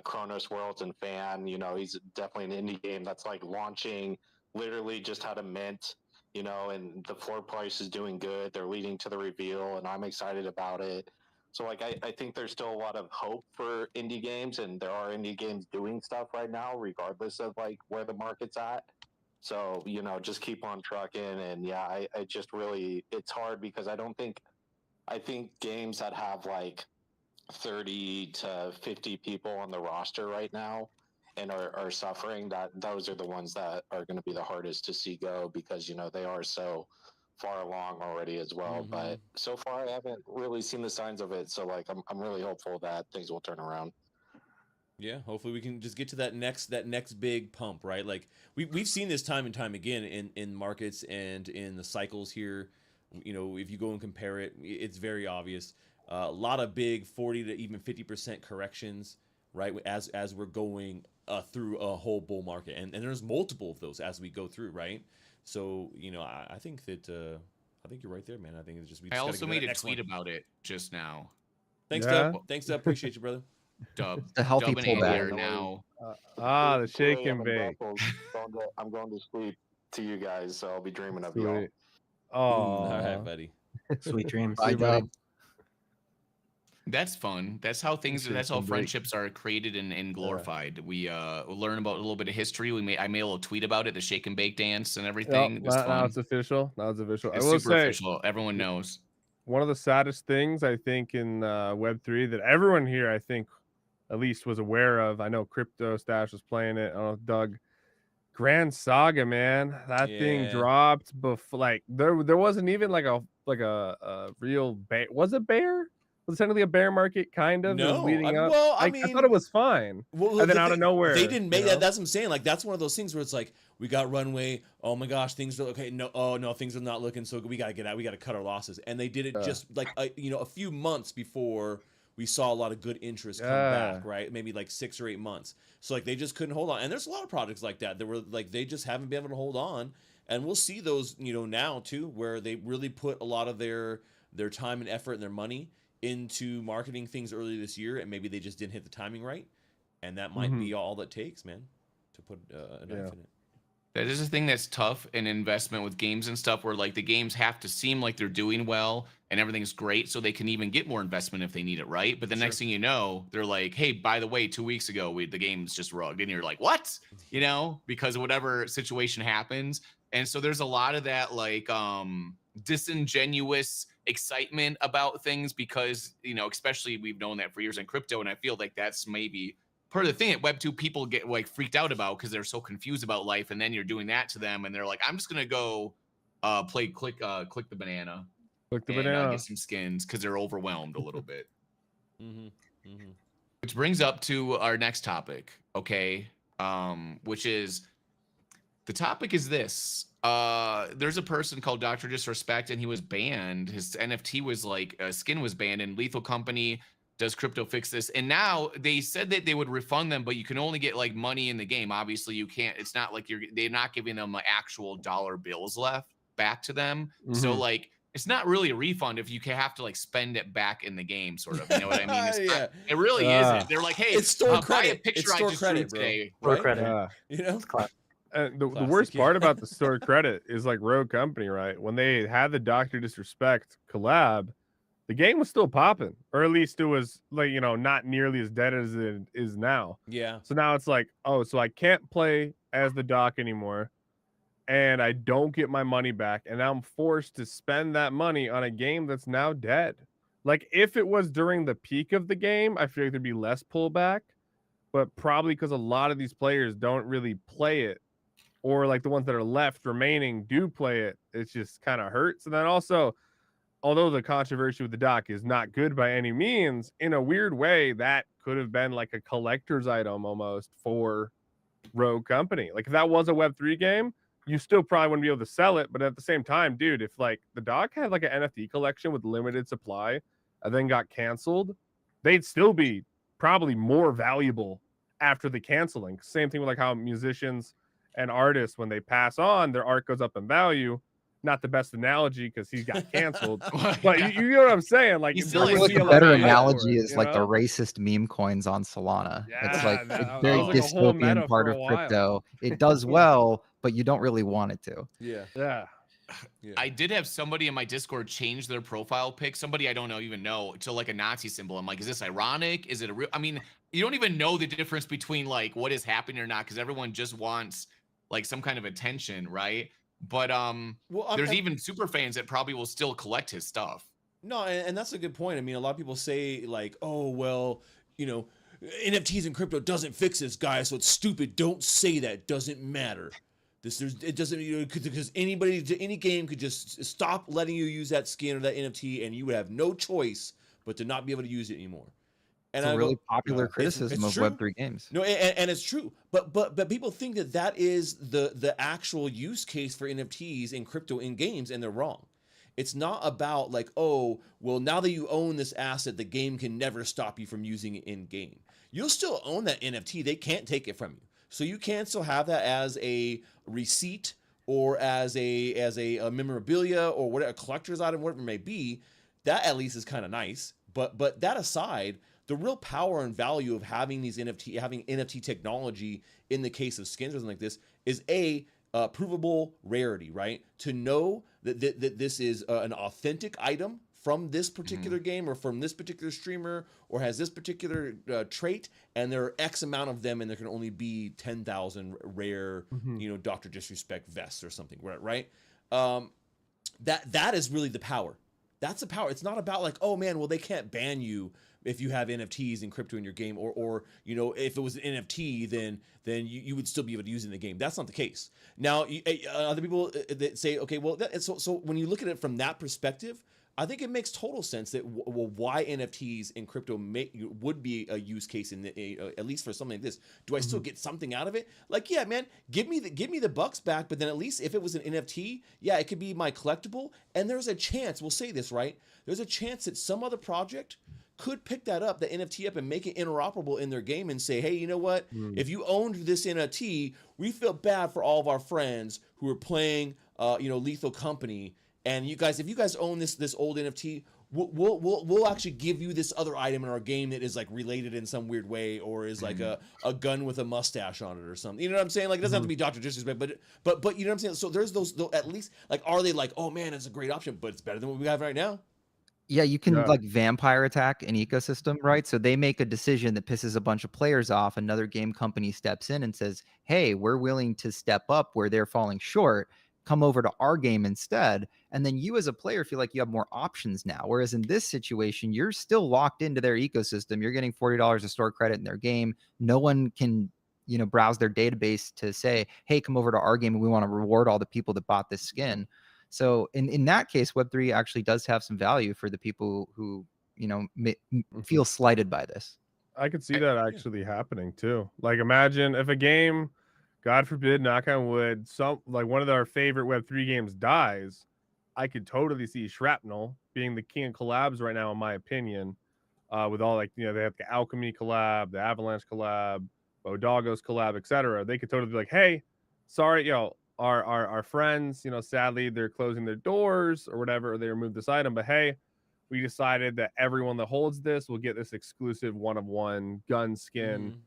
Kronos Worlds and Fan. You know, he's definitely an indie game that's like launching, literally just had a mint. You know, and the floor price is doing good. They're leading to the reveal, and I'm excited about it. So like I think there's still a lot of hope for indie games, and there are indie games doing stuff right now, regardless of like where the market's at. So, you know, just keep on trucking. And yeah, I just really, it's hard because I think games that have like 30 to 50 people on the roster right now and are suffering, that those are the ones that are going to be the hardest to see go, because, you know, they are so far along already as well. But so far I haven't really seen the signs of it. So like, I'm really hopeful that things will turn around. Yeah, hopefully we can just get to that next big pump, right? Like we've seen this time and time again in markets and in the cycles here. You know, if you go and compare it, it's very obvious. A lot of big 40 to even 50% corrections, right? As we're going through a whole bull market, and there's multiple of those as we go through, right? So you know, I think that I think you're right there, man. I think it's just I also made a tweet about it just now. Thanks, Dub. Thanks, Dub. Appreciate you, brother. Dub. It's a healthy pullback now. The shake and bake. I'm going to sleep to you guys, so I'll be dreaming of y'all. Oh, all right, buddy. Sweet dreams. Bye, Dub. That's fun. That's how that's how friendships are created and glorified. We learn about a little bit of history. I made a little tweet about it, the shake and bake dance and everything. Now it's official. Now it's official. It's super official. Everyone knows. One of the saddest things I think in Web3 that everyone here, I think, at least was aware of. I know CryptoStache was playing it. I don't know, Doug. Grand Saga, man. That thing dropped before. Like there wasn't even like a real bear. Was it bear? Was it technically a bear market? Kind of. No, leading up. Well, I mean, I thought it was fine. Well, and then out of nowhere, they didn't make that. That's what I'm saying. Like that's one of those things where it's like we got runway. Oh my gosh, things are okay. No, oh no, things are not looking so good. We gotta get out. We gotta cut our losses. And they did it just like a few months before we saw a lot of good interest come back, right? Maybe like 6 or 8 months. So like they just couldn't hold on. And there's a lot of projects like that were like they just haven't been able to hold on. And we'll see those, now too, where they really put a lot of their time and effort and their money into marketing things early this year, and maybe they just didn't hit the timing right. And that might be all that takes, man, to put a knife in it. That is a thing that's tough in investment with games and stuff, where like the games have to seem like they're doing well and everything's great so they can even get more investment if they need it, right? But the next thing you know, they're like, hey, by the way, 2 weeks ago, the game's just rugged. And you're like, what? Because of whatever situation happens. And so there's a lot of that like disingenuous excitement about things because, especially we've known that for years in crypto. And I feel like that's maybe part of the thing that Web2 people get like freaked out about because they're so confused about life, and then you're doing that to them, and they're like, "I'm just gonna go click the banana, get some skins," because they're overwhelmed a little bit. Which brings up to our next topic, okay? Which is the topic is this: there's a person called Dr. Disrespect, and he was banned. His NFT was like skin was banned, and Lethal Company. Does crypto fix this? And now they said that they would refund them, but you can only get like money in the game. Obviously, you can't. It's not like they're not giving them like actual dollar bills back to them. So like, it's not really a refund if you have to like spend it back in the game, sort of. You know what I mean? It's it really isn't. They're like, hey, it's store buy credit. a picture It's store I just credit, drew today. Store credit. And the worst part about the store credit is like Rogue Company, right? When they had the Dr. Disrespect collab, the game was still popping, or at least it was like, not nearly as dead as it is now. Yeah. So now it's like, oh, so I can't play as the Doc anymore, and I don't get my money back, and now I'm forced to spend that money on a game that's now dead. Like if it was during the peak of the game, I feel like there'd be less pullback, but probably because a lot of these players don't really play it, or like the ones that are left remaining do play it, it just kind of hurts. And then also, although the controversy with the doc is not good by any means, in a weird way, that could have been like a collector's item almost for Rogue Company. Like if that was a Web3 game, you still probably wouldn't be able to sell it. But at the same time, dude, if like the doc had like an NFT collection with limited supply and then got canceled, they'd still be probably more valuable after the canceling. Same thing with like how musicians and artists, when they pass on, their art goes up in value. Not the best analogy because he got canceled, but you know what I'm saying? Like, He's there still would Like be a lot better of hype for analogy it, is you like the know? racist meme coins on Solana. It's Yeah, like a that very was like a whole dystopian meta part for of a while. crypto. It does well, but you don't really want it to. Yeah. Yeah. I did have somebody in my Discord change their profile pic, somebody I don't even know, to like a Nazi symbol. I'm like, is this ironic? Is it a real? I mean, you don't even know the difference between like what is happening or not, because everyone just wants like some kind of attention, right? But there's even super fans that probably will still collect his stuff. No, and that's a good point. I mean, a lot of people say like, oh, well, you know, NFTs and crypto doesn't fix this, guys, so it's stupid. Don't say that. It doesn't matter. It doesn't, you know, because any game could just stop letting you use that skin or that NFT, and you would have no choice but to not be able to use it anymore. And it's a really popular criticism of Web3 games. No, and it's true, but people think that is the actual use case for NFTs in crypto in games, and they're wrong. It's not about like, oh, well, now that you own this asset, the game can never stop you from using it in game. You'll still own that NFT. They can't take it from you. So you can still have that as a receipt or as a memorabilia or whatever, a collector's item, whatever it may be. That at least is kind of nice. But that aside, the real power and value of having NFT technology in the case of skins or something like this is provable rarity, right? To know that this is an authentic item from this particular game or from this particular streamer or has this particular trait, and there are X amount of them, and there can only be 10,000 rare, you know, Dr. Disrespect vests or something, right? That is really the power. That's the power. It's not about like, oh man, well, they can't ban you if you have NFTs and crypto in your game, or you know, if it was an NFT, then you would still be able to use it in the game. That's not the case. Now, other people that say, okay, well, so when you look at it from that perspective, I think it makes total sense that why NFTs in crypto would be a use case in at least for something like this. Do I still get something out of it? Like, yeah, man, give me the bucks back, but then at least if it was an NFT, yeah, it could be my collectible, and there's a chance, we'll say this, right? There's a chance that some other project could pick that up, the NFT up, and make it interoperable in their game and say, hey, you know what? If you owned this NFT, we feel bad for all of our friends who are playing, Lethal Company. And you guys, if you guys own this old NFT, we'll actually give you this other item in our game that is like related in some weird way, or is like a gun with a mustache on it or something. You know what I'm saying? Like, it doesn't have to be Dr. Disrespect, but you know what I'm saying? So there's those at least, like, are they like, oh man, it's a great option, but it's better than what we have right now? Yeah, you can like vampire attack an ecosystem, right? So they make a decision that pisses a bunch of players off. Another game company steps in and says, hey, we're willing to step up where they're falling short. Come over to our game instead. And then you as a player feel like you have more options now. Whereas in this situation, you're still locked into their ecosystem. You're getting $40 of store credit in their game. No one can, you know, browse their database to say, hey, come over to our game and we want to reward all the people that bought this skin. So in that case, Web3 actually does have some value for the people who, you know, feel slighted by this. I could see that actually happening too. Like, imagine if a game, God forbid, knock on wood, one of our favorite Web3 games dies. I could totally see Shrapnel being the king of collabs right now, in my opinion, with all, like, you know, they have the Alchemy collab, the Avalanche collab, Bodogos collab, etc. They could totally be like, hey, sorry, our friends, you know, sadly they're closing their doors or whatever, or they removed this item, but hey, we decided that everyone that holds this will get this exclusive one-of-one gun skin,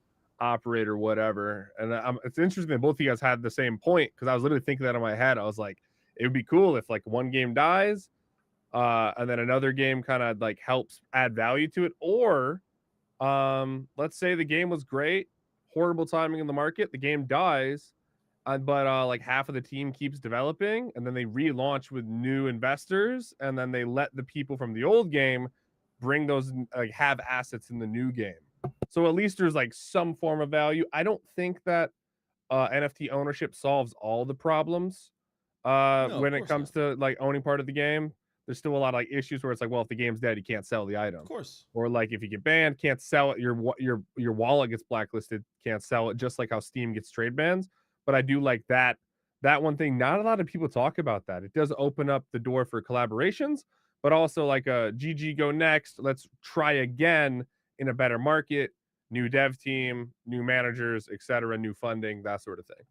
operator, whatever. And it's interesting that both of you guys had the same point, because I was literally thinking that in my head. I was like, it would be cool if like one game dies, and then another game kind of like helps add value to it, or let's say the game was great, horrible timing in the market, the game dies, but like half of the team keeps developing, and then they relaunch with new investors, and then they let the people from the old game bring those, like, have assets in the new game. So at least there's like some form of value. I don't think that NFT ownership solves all the problems when it comes to like owning part of the game. There's still a lot of like issues where it's like, well, if the game's dead, you can't sell the item. Of course. Or like if you get banned, can't sell it. Your wallet gets blacklisted, can't sell it, just like how Steam gets trade bans. But I do like that one thing. Not a lot of people talk about that. It does open up the door for collaborations, but also like a GG go next. Let's try again in a better market, new dev team, new managers, etc., new funding, that sort of thing.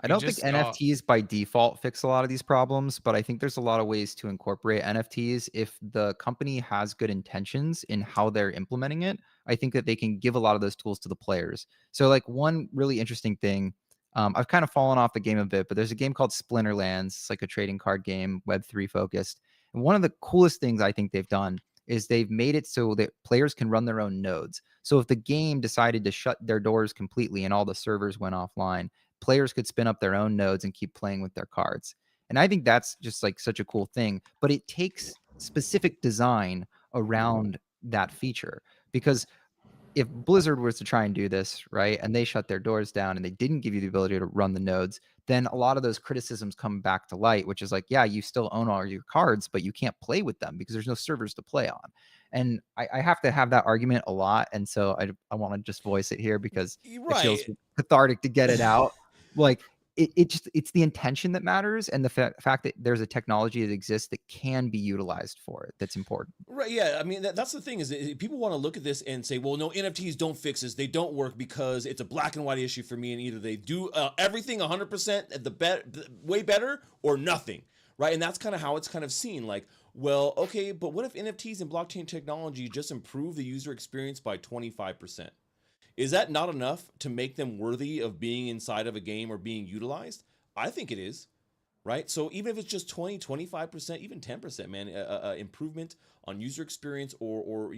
I don't think NFTs by default fix a lot of these problems, but I think there's a lot of ways to incorporate NFTs. If the company has good intentions in how they're implementing it, I think that they can give a lot of those tools to the players. So like one really interesting thing, I've kind of fallen off the game a bit, but there's a game called Splinterlands. It's like a trading card game, Web3 focused. And one of the coolest things I think they've done is they've made it so that players can run their own nodes. So if the game decided to shut their doors completely and all the servers went offline, players could spin up their own nodes and keep playing with their cards. And I think that's just like such a cool thing, but it takes specific design around that feature, because if Blizzard was to try and do this, right, and they shut their doors down and they didn't give you the ability to run the nodes, then a lot of those criticisms come back to light, which is like, yeah, you still own all your cards, but you can't play with them because there's no servers to play on. And I have to have that argument a lot. And so I want to just voice it here because it feels cathartic to get it out. Like, it's the intention that matters, and the fact that there's a technology that exists that can be utilized for it that's important. Right, yeah. I mean, that's the thing, is that people want to look at this and say, well, no, NFTs don't fix this. They don't work because it's a black and white issue for me, and either they do everything 100% at the way better or nothing, right? And that's kind of how it's kind of seen. Like, well, okay, but what if NFTs and blockchain technology just improve the user experience by 25%? Is that not enough to make them worthy of being inside of a game or being utilized? I think it is, right? So even if it's just 20, 25%, even 10%, man, improvement on user experience, or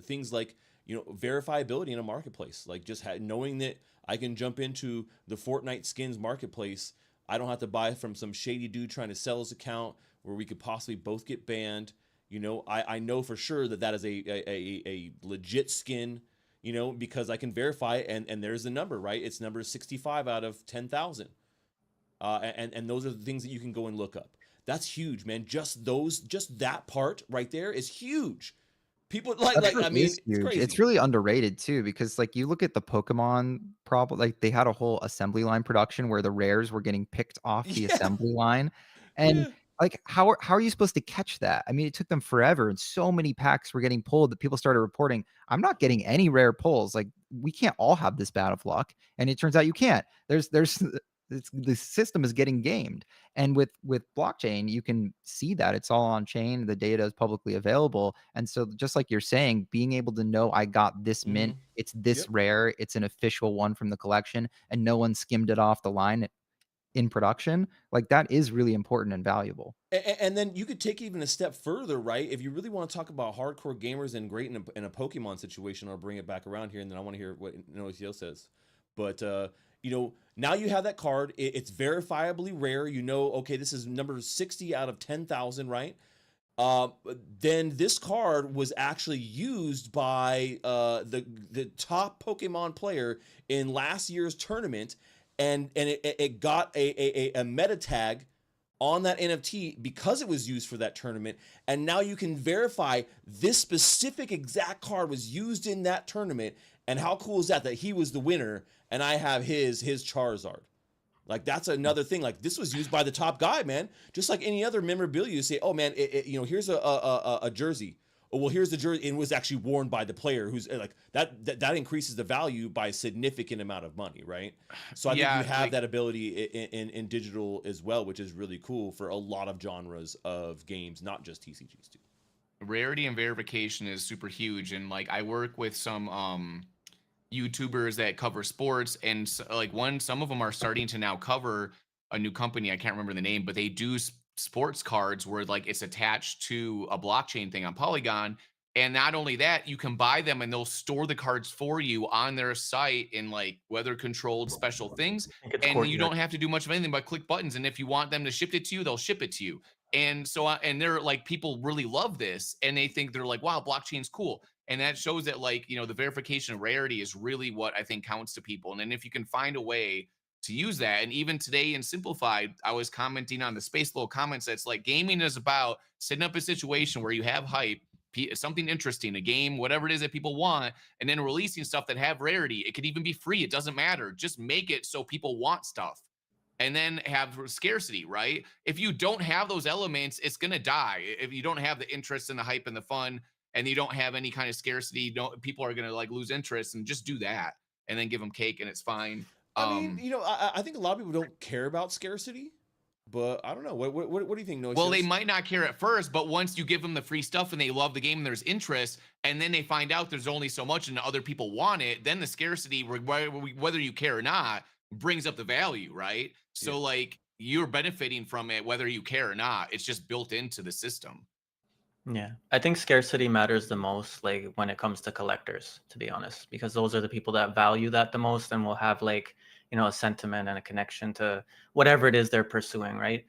things like, verifiability in a marketplace, like just knowing that I can jump into the Fortnite skins marketplace. I don't have to buy from some shady dude trying to sell his account where we could possibly both get banned. I know for sure that is a legit skin, because I can verify it, and there's the number, right? It's number 65 out of 10,000. And those are the things that you can go and look up. That's huge, man. Just that part right there is huge. People I mean, it's crazy. It's really underrated too, because like you look at the Pokemon problem, like they had a whole assembly line production where the rares were getting picked off the assembly line. And like, how are you supposed to catch that? I mean, it took them forever, and so many packs were getting pulled that people started reporting, I'm not getting any rare pulls. Like, we can't all have this bad of luck. And it turns out you can't. The system is getting gamed. And with blockchain, you can see that it's all on chain. The data is publicly available. And so just like you're saying, being able to know I got this mint, it's this rare, it's an official one from the collection, and no one skimmed it off the line in production, like that is really important and valuable. And then you could take even a step further, right? If you really want to talk about hardcore gamers and great in a Pokemon situation, I'll bring it back around here, and then I want to hear what N0ACL says. But now you have that card. It's verifiably rare. Okay, this is number 60 out of 10,000, right? Then this card was actually used by the top Pokemon player in last year's tournament, and it got a meta tag on that NFT because it was used for that tournament. And now you can verify this specific exact card was used in that tournament. And how cool is that he was the winner and I have his Charizard? Like, that's another thing. Like, this was used by the top guy, man. Just like any other memorabilia, you say, oh man, here's a jersey. Oh, well, here's the jersey, and it was actually worn by the player, who's like that increases the value by a significant amount of money, right? So I think you have that ability in digital as well, which is really cool for a lot of genres of games, not just TCGs too. Rarity and verification is super huge, and like I work with some YouTubers that cover sports, and some of them are starting to now cover a new company. I can't remember the name, but they do sports cards where like it's attached to a blockchain thing on Polygon. And not only that, you can buy them and they'll store the cards for you on their site in like weather controlled special things. And you don't have to do much of anything but click buttons. And if you want them to ship it to you, they'll ship it to you. And so, and they're like, people really love this, and they think, they're like, wow, blockchain's cool. And that shows that like, the verification of rarity is really what I think counts to people. And then if you can find a way to use that, and even today in Simplified, I was commenting on the Space Little comments that's like, gaming is about setting up a situation where you have hype, something interesting, a game, whatever it is that people want, and then releasing stuff that have rarity. It could even be free. It doesn't matter. Just make it so people want stuff. And then have scarcity, right? If you don't have those elements, it's going to die. If you don't have the interest and the hype and the fun, and you don't have any kind of scarcity, people are going to like lose interest, and just do that and then give them cake and it's fine. I mean, I think a lot of people don't care about scarcity, but I don't know. What do you think, NoACLs? Well, they might not care at first, but once you give them the free stuff and they love the game and there's interest, and then they find out there's only so much and other people want it, then the scarcity, whether you care or not, brings up the value, right? So like you're benefiting from it whether you care or not. It's just built into the system. Yeah, I think scarcity matters the most, like when it comes to collectors, to be honest, because those are the people that value that the most and will have like, a sentiment and a connection to whatever it is they're pursuing, right?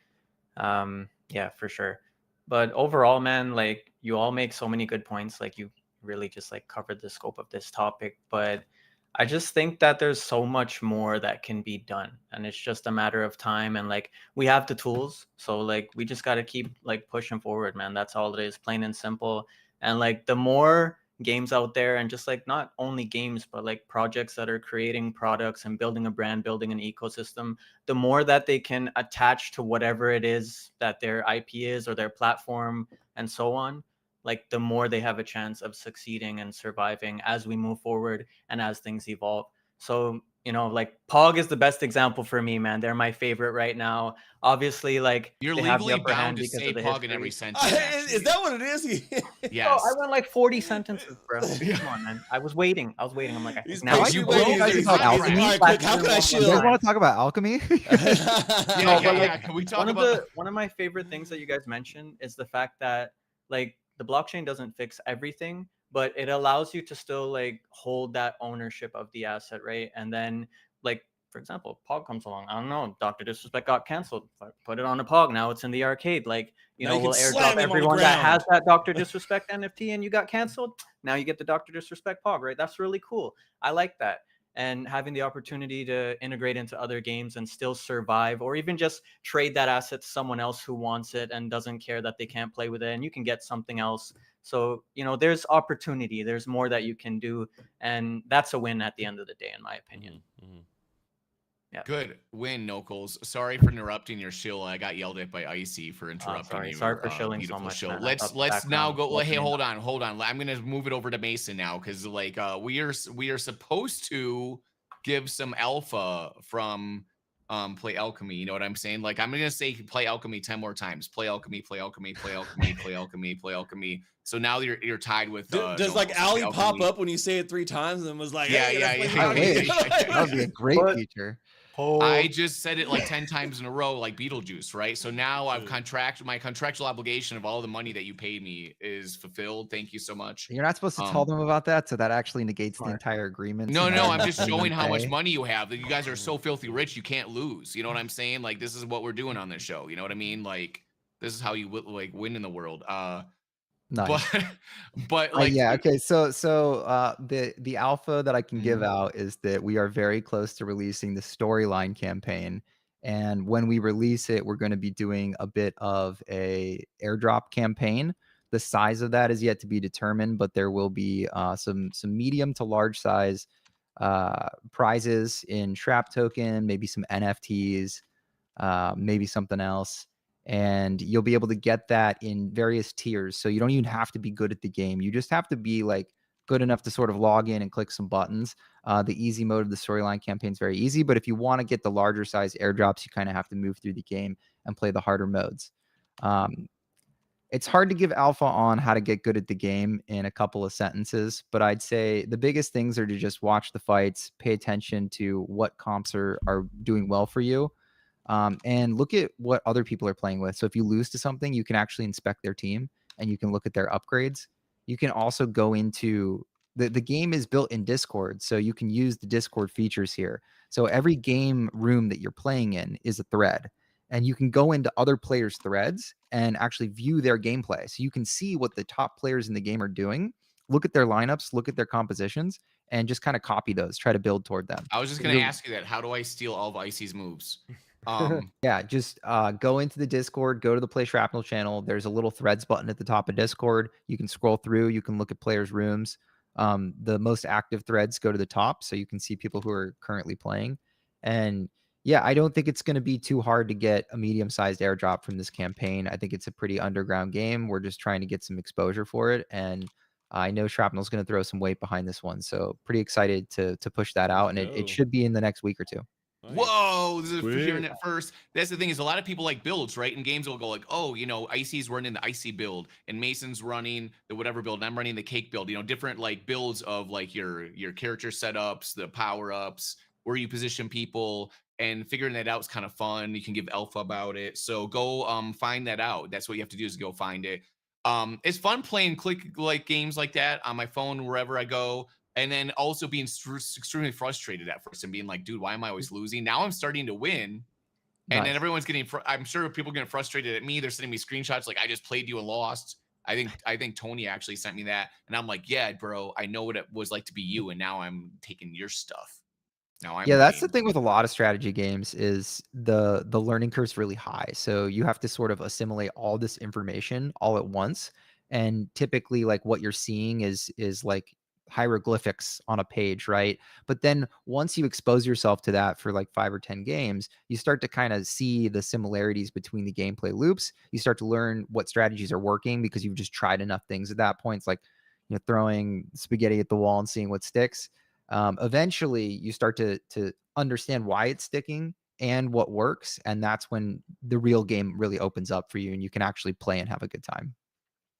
Yeah, for sure. But overall, man, like you all make so many good points. Like you really just like covered the scope of this topic, but I just think that there's so much more that can be done, and it's just a matter of time. And like we have the tools, so like we just got to keep like pushing forward, man. That's all it is, plain and simple. And like the more games out there, and just like not only games, but like projects that are creating products and building a brand, building an ecosystem, the more that they can attach to whatever it is that their IP is or their platform and so on, like the more they have a chance of succeeding and surviving as we move forward and as things evolve. So, like POG is the best example for me, man. They're my favorite right now. Obviously, like you're they have the legally upper hand bound to because say of the POG history. in every sentence. Is that what it is? Yes. Oh, I went like 40 sentences, bro. Come on, man. I was waiting. I'm like, now I you can believe you guys about Alchemy. All right, quick, how can I You shield? guys want to talk about Alchemy? Can we talk about one of my favorite things that you guys mentioned is the fact that like the blockchain doesn't fix everything, but it allows you to still like hold that ownership of the asset, right? And then like, for example, POG comes along. I don't know, Dr. Disrespect got canceled. Put it on a POG. Now it's in the arcade. Like, Now we'll airdrop everyone that has that Dr. Disrespect NFT and you got canceled. Now you get the Dr. Disrespect POG, right? That's really cool. I like that. And having the opportunity to integrate into other games and still survive, or even just trade that asset to someone else who wants it and doesn't care that they can't play with it, and you can get something else. So, there's opportunity, there's more that you can do, and that's a win at the end of the day, in my opinion. Mm-hmm. Yeah. Good win, NoACLs. Sorry for interrupting your shill. I got yelled at by Icy for interrupting you. Sorry for shilling so much. Show. Let's now go. Hey, hold on. I'm gonna move it over to Mason now because like we are supposed to give some alpha from play Alchemy. You know what I'm saying? Like I'm gonna say play Alchemy 10 more times. Play Alchemy, play Alchemy, play Alchemy, play Alchemy, play Alchemy. So now you're tied with. Does like Ali pop up when you say it 3 times and was like, yeah. That would be a great feature. I just said it like 10 times in a row, like Beetlejuice, right? So now my contractual obligation of all the money that you paid me is fulfilled. Thank you so much. You're not supposed to tell them about that, so that actually negates the entire agreement. No, I'm just showing how much money you have. That you guys are so filthy rich, you can't lose. You know what I'm saying? Like this is what we're doing on this show. You know what I mean? Like this is how you like win in the world. Nice. But like yeah, okay. So the alpha that I can give out is that we are very close to releasing the storyline campaign, and when we release it, we're going to be doing a bit of a airdrop campaign. The size of that is yet to be determined, but there will be some medium to large size prizes in Trap Token, maybe some NFTs, maybe something else. And you'll be able to get that in various tiers. So you don't even have to be good at the game. You just have to be like good enough to sort of log in and click some buttons. The easy mode of the storyline campaign is very easy, but if you want to get the larger size airdrops, you kind of have to move through the game and play the harder modes. It's hard to give alpha on how to get good at the game in a couple of sentences, but I'd say the biggest things are to just watch the fights, pay attention to what comps are doing well for you. And look at what other people are playing with. So if you lose to something, you can actually inspect their team and you can look at their upgrades. You can also go into the game is built in Discord, so you can use the Discord features here. So every game room that you're playing in is a thread, and you can go into other players' threads and actually view their gameplay. So you can see what the top players in the game are doing, look at their lineups, look at their compositions, and just kind of copy those, try to build toward them. I was just going to ask you that. How do I steal all of Icy's moves? Yeah, just go into the Discord, go to the Play Shrapnel channel. There's a little threads button at the top of Discord. You can scroll through, you can look at players' rooms. The most active threads go to the top, so you can see people who are currently playing. And yeah, I don't think it's going to be too hard to get a medium-sized airdrop from this campaign. I think it's a pretty underground game. We're just trying to get some exposure for it, and I know Shrapnel's going to throw some weight behind this one, so pretty excited to push that out, and it should be in the next week or two. Whoa, this is for hearing it first. That's the thing, is a lot of people like builds, right? And games will go like, oh, you know, Icy's running the Icy build and Mason's running the whatever build and I'm running the cake build, you know, different like builds of like your character setups, the power-ups, where you position people, and figuring that out is kind of fun. You can give alpha about it. So go find that out. That's what you have to do, is go find it. It's fun playing like games like that on my phone wherever I go. And then also being extremely frustrated at first and being like, dude, why am I always losing? Now I'm starting to win. And then everyone's getting, I'm sure people getting frustrated at me. They're sending me screenshots like, I just played you and lost. I think Tony actually sent me that. And I'm like, yeah, bro, I know what it was like to be you. And now I'm taking your stuff. Now I'm that's the thing with a lot of strategy games, is the learning curve is really high. So you have to sort of assimilate all this information all at once. And typically like what you're seeing is like hieroglyphics on a page, right? But then once you expose yourself to that for like 5 or 10 games, you start to kind of see the similarities between the gameplay loops. You start to learn what strategies are working because you've just tried enough things at that point. It's like, you know, throwing spaghetti at the wall and seeing what sticks. Eventually you start to understand why it's sticking and what works. And that's when the real game really opens up for you and you can actually play and have a good time.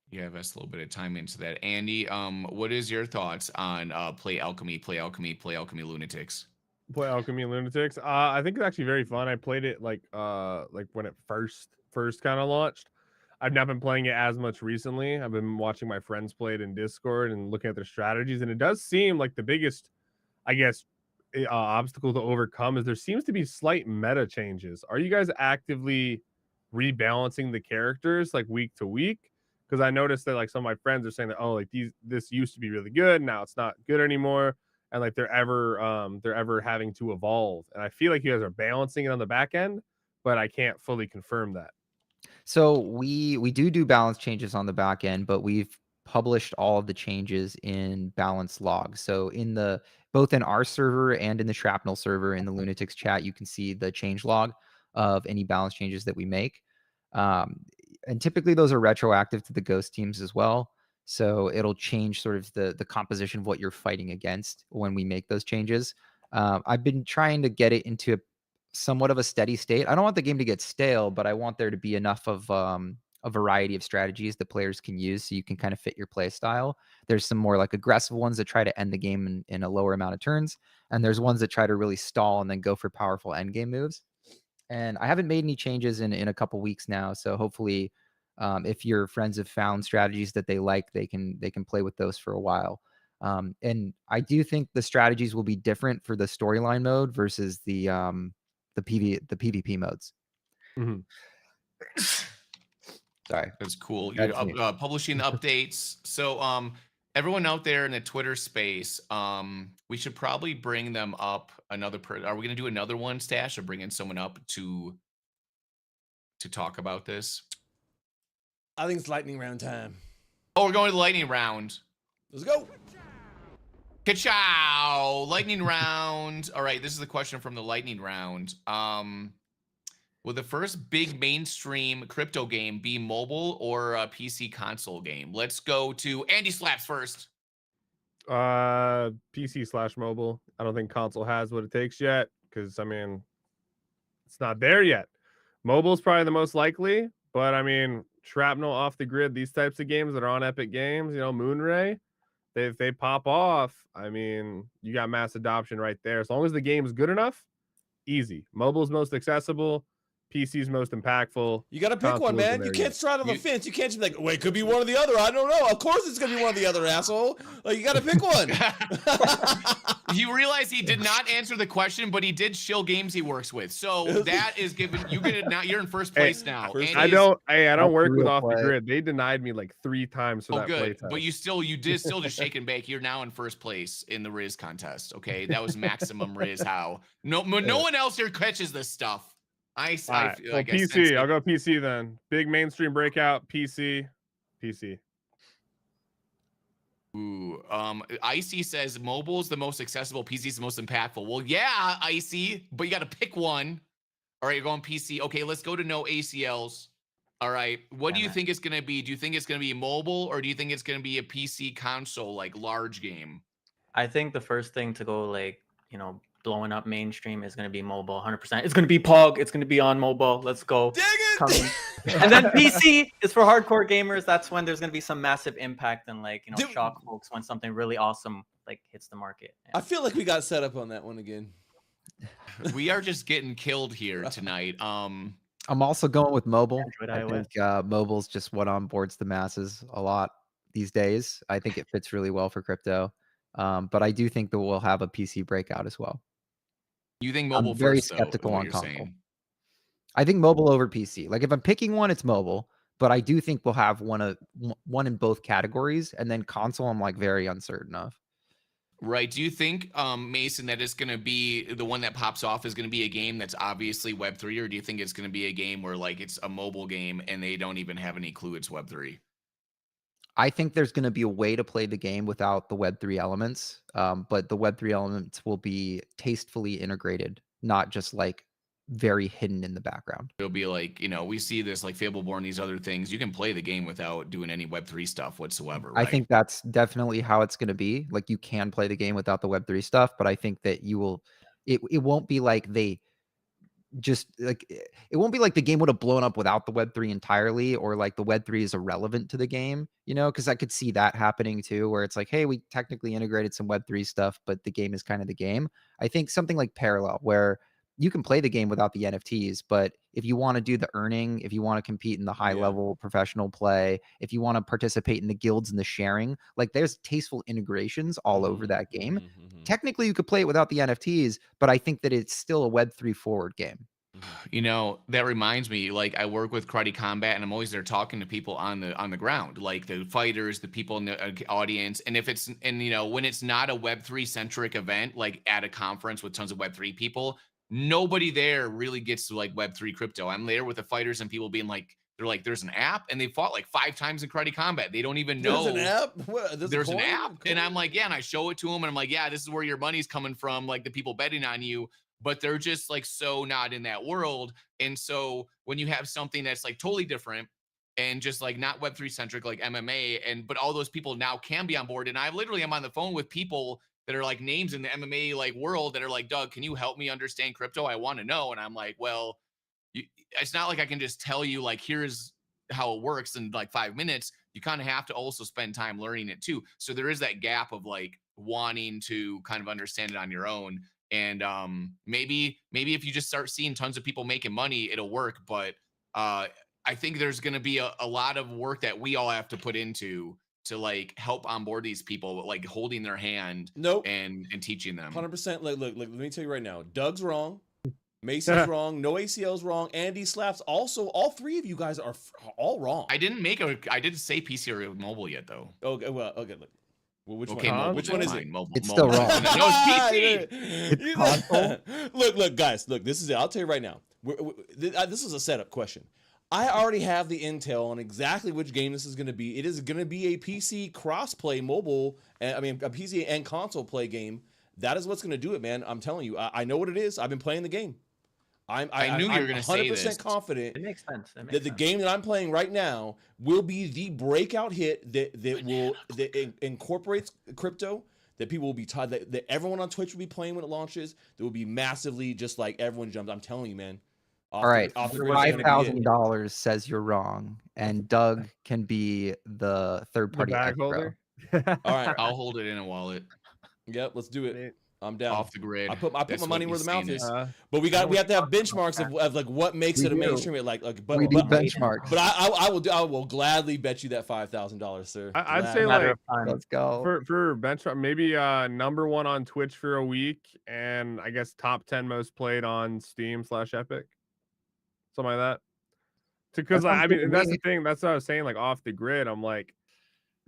Yeah, invest a little bit of time into that. Andy, what is your thoughts on play Alchemy Lunatics? Play Alchemy Lunatics. I think it's actually very fun. I played it like when it first kind of launched. I've not been playing it as much recently. I've been watching my friends play it in Discord and looking at their strategies, and it does seem like the biggest, I guess, obstacle to overcome is there seems to be slight meta changes. Are you guys actively rebalancing the characters like week to week? Because I noticed that like some of my friends are saying that, oh, like this used to be really good, now it's not good anymore, and like they're ever having to evolve. And I feel like you guys are balancing it on the back end, but I can't fully confirm that. So we do balance changes on the back end, but we've published all of the changes in balance logs. So in both in our server and in the Shrapnel server in the Lunatics chat, you can see the change log of any balance changes that we make. And typically those are retroactive to the ghost teams as well. So it'll change sort of the composition of what you're fighting against when we make those changes. I've been trying to get it into somewhat of a steady state. I don't want the game to get stale, but I want there to be enough of a variety of strategies that players can use so you can kind of fit your play style. There's some more like aggressive ones that try to end the game in a lower amount of turns. And there's ones that try to really stall and then go for powerful end game moves. And I haven't made any changes in a couple weeks now. So hopefully if your friends have found strategies that they like, they can play with those for a while. And I do think the strategies will be different for the storyline mode versus the PvP modes. Mm-hmm. Sorry. That's cool. You're publishing updates. So everyone out there in the Twitter space, we should probably bring them up another are we gonna do another one, Stash, or bring in someone up to talk about this? I think it's lightning round time. Oh, we're going to the lightning round. Let's go. Ka-chow! Lightning round. All right, this is the question from the lightning round. Will the first big mainstream crypto game be mobile or a PC console game? Let's go to Andy Slaps first. PC/mobile. I don't think console has what it takes yet, because I mean, it's not there yet. Mobile is probably the most likely, but I mean, Shrapnel, Off the Grid, these types of games that are on Epic Games, you know, Moonray, if they pop off, I mean, you got mass adoption right there. As long as the game is good enough, easy. Mobile's most accessible. PC's most impactful. You got to pick one, man. You can't stride on the fence. You can't just be like, wait, it could be one or the other. I don't know. Of course it's going to be one or the other, asshole. Like, you got to pick one. You realize he did not answer the question, but he did shill games he works with. So that is given. You get it now. You're in first place now. I don't work with Off the Grid. They denied me like 3 times for that play test. But you did still just shake and bake. You're now in first place in the Riz contest. Okay, that was maximum Riz. How no one else here catches this stuff. I feel like PC. I'll go PC then. Big mainstream breakout. PC. Ooh, Icy says mobile is the most accessible, PC is the most impactful. Well, yeah, Icy, but you got to pick one. All right, you're going PC. Okay, let's go to NO-ACLs. All right, what do you think it's gonna be? Do you think it's gonna be mobile, or do you think it's gonna be a PC console, like large game? I think the first thing to go, like, you know, blowing up mainstream is going to be mobile 100%. It's going to be POG. It's going to be on mobile. Let's go. Dang it! And then PC is for hardcore gamers. That's when there's going to be some massive impact and like, shock folks when something really awesome like hits the market. Yeah. I feel like we got set up on that one again. We are just getting killed here tonight. I'm also going with mobile. Android, I think mobile's just what onboards the masses a lot these days. I think it fits really well for crypto. But I do think that we'll have a PC breakout as well. You think mobile I'm very first, skeptical though, on console. I think mobile over PC. Like if I'm picking one, it's mobile. But I do think we'll have one in both categories, and then console I'm like very uncertain of. Right. Do you think, Mason, that it's going to be the one that pops off is going to be a game that's obviously Web3, or do you think it's going to be a game where like it's a mobile game and they don't even have any clue it's Web3? I think there's going to be a way to play the game without the Web3 elements, but the Web3 elements will be tastefully integrated, not just like very hidden in the background. It'll be like, we see this like Fableborn, these other things. You can play the game without doing any Web3 stuff whatsoever, right? I think that's definitely how it's going to be. Like you can play the game without the Web3 stuff, but I think that it won't be like they just like it won't be like the game would have blown up without the Web3 entirely, or like the Web3 is irrelevant to the game, because I could see that happening too, where it's like, hey, we technically integrated some Web3 stuff, but the game is kind of the game. I think something like Parallel, where you can play the game without the NFTs, but if you want to do the earning, if you want to compete in the high level professional play, if you want to participate in the guilds and the sharing, like there's tasteful integrations all over that game. Technically, you could play it without the NFTs, but I think that it's still a Web3 forward game. That reminds me, like I work with Karate Combat and I'm always there talking to people on the ground, like the fighters, the people in the audience. And if it's, when it's not a Web3 centric event, like at a conference with tons of Web3 people, nobody there really gets to like Web3 crypto. I'm there with the fighters and people being like, they're like, there's an app, and they fought like 5 times in Karate Combat. They don't even know. There's an app? What, there's an app. And I'm like, yeah, and I show it to them, and I'm like, yeah, this is where your money's coming from, like the people betting on you. But they're just like so not in that world. And so when you have something that's like totally different and just like not Web3 centric, like MMA, but all those people now can be on board. And I literally am on the phone with people that are like names in the MMA like world that are like, Doug, can you help me understand crypto? I want to know. And I'm like, well, it's not like I can just tell you like, here's how it works in like 5 minutes. You kind of have to also spend time learning it too. So there is that gap of like wanting to kind of understand it on your own. And maybe if you just start seeing tons of people making money, it'll work. But I think there's going to be a lot of work that we all have to put into to like help onboard these people, like holding their hand and teaching them. 100%. Look, let me tell you right now, Doug's wrong. Mason's wrong. NO-ACL's wrong. Andy Slaps. Also, all 3 of you guys are all wrong. I didn't say PC or mobile yet though. Okay, well, okay, look. Well, which okay, one? Which one is it? Mobile, it's still wrong. No, it's PC. Look, guys. Look, this is it. I'll tell you right now. This is a setup question. I already have the intel on exactly which game this is going to be. It is going to be a PC cross-play mobile, a PC and console play game. That is what's going to do it, man. I'm telling you. I know what it is. I've been playing the game. I knew you were going to say this. 100% confident it makes sense. that the game that I'm playing right now will be the breakout hit that incorporates crypto, that people will be taught, that everyone on Twitch will be playing when it launches. That will be massively just like everyone jumps. I'm telling you, man. All right, $5,000 says you're wrong, and Doug can be the third-party bag holder. All right, I'll hold it in a wallet. Yep, let's do it. I'm down. Off the grid. I put my money where the mouth is. But we have to have benchmarks of like what makes it a mainstream. But we need benchmarks. But I will gladly bet you that $5,000, sir. I'd say like let's go for benchmark, maybe number 1 on Twitch for a week, and I guess top 10 most played on Steam/Epic, something like that. Because I mean that's the thing. That's what I was saying. Like off the grid, I'm like.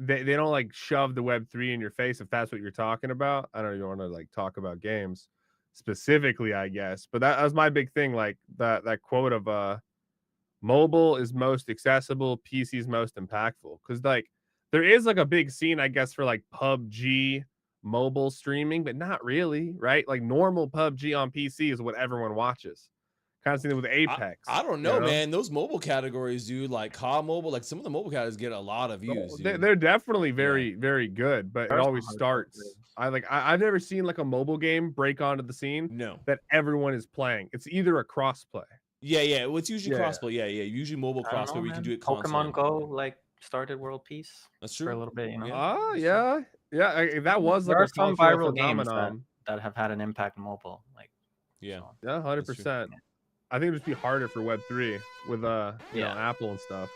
They don't like shove the Web3 in your face if that's what you're talking about. I don't even want to like talk about games specifically, I guess, but that was my big thing. Like that quote of mobile is most accessible, PC is most impactful, because like there is like a big scene, I guess, for like PUBG mobile streaming, but not really, right? Like normal PUBG on PC is what everyone watches. Kind of thing with Apex. I don't know, man. Those mobile categories, dude, like COD Mobile, like some of the mobile categories get a lot of views. They're definitely very, very good, but it always starts I've never seen like a mobile game break onto the scene that everyone is playing. It's either a crossplay. Yeah. Well, it's usually crossplay. Yeah. Usually mobile crossplay where you can do it constantly. Pokemon Go like started world peace. That's true. For a little bit, you know. Oh yeah. That was like there a are some cultural viral phenomenon games that have had an impact on mobile. Like yeah, 100%. I think it'd just be harder for Web3 with you know, Apple and stuff.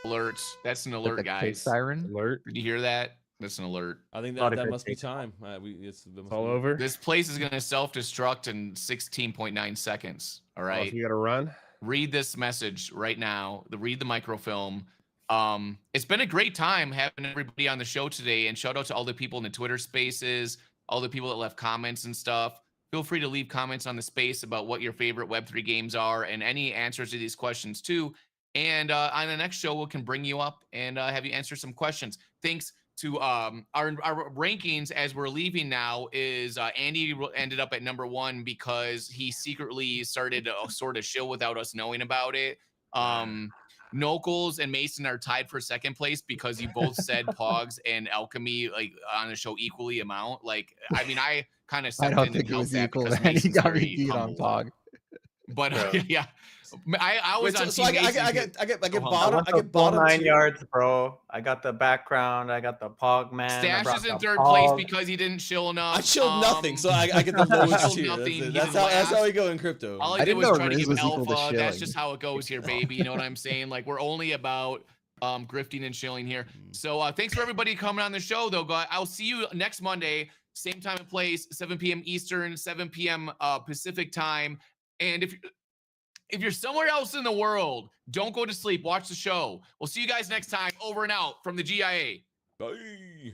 Alerts. That's an alert, guys. Siren alert. Did you hear that? That's an alert. I think that must be time. It's all over. This place is gonna self-destruct in 16.9 seconds. All right. So you gotta run. Read this message right now. Read the microfilm. It's been a great time having everybody on the show today, and shout out to all the people in the Twitter spaces, all the people that left comments and stuff. Feel free to leave comments on the space about what your favorite Web3 games are and any answers to these questions too. And on the next show, we can bring you up and have you answer some questions. Thanks to our rankings as we're leaving now is Andy ended up at #1 because he secretly started a sort of shill without us knowing about it. NO ACLs and Mason are tied for second place because you both said POGS and Alchemy like on the show equally amount. Like, I mean, I kind of I don't think it was equal. He got me beat on POG. But yeah, I was on. So I get bottom. I get bottom 9 2. yards, bro. I got the background. I got the POG man. Stash is in third place because he didn't chill enough. I chilled nothing, so I get the lowest tier. That's how we go in crypto. All I did was try to give alpha. That's just how it goes here, baby. You know what I'm saying? Like, we're only about grifting and chilling here. So thanks for everybody coming on the show, though. I'll see you next Monday, same time and place, 7 p.m. Eastern, 7 p.m. Pacific time. And if you're somewhere else in the world, don't go to sleep. Watch the show. We'll see you guys next time. Over and out from the GIA. Bye.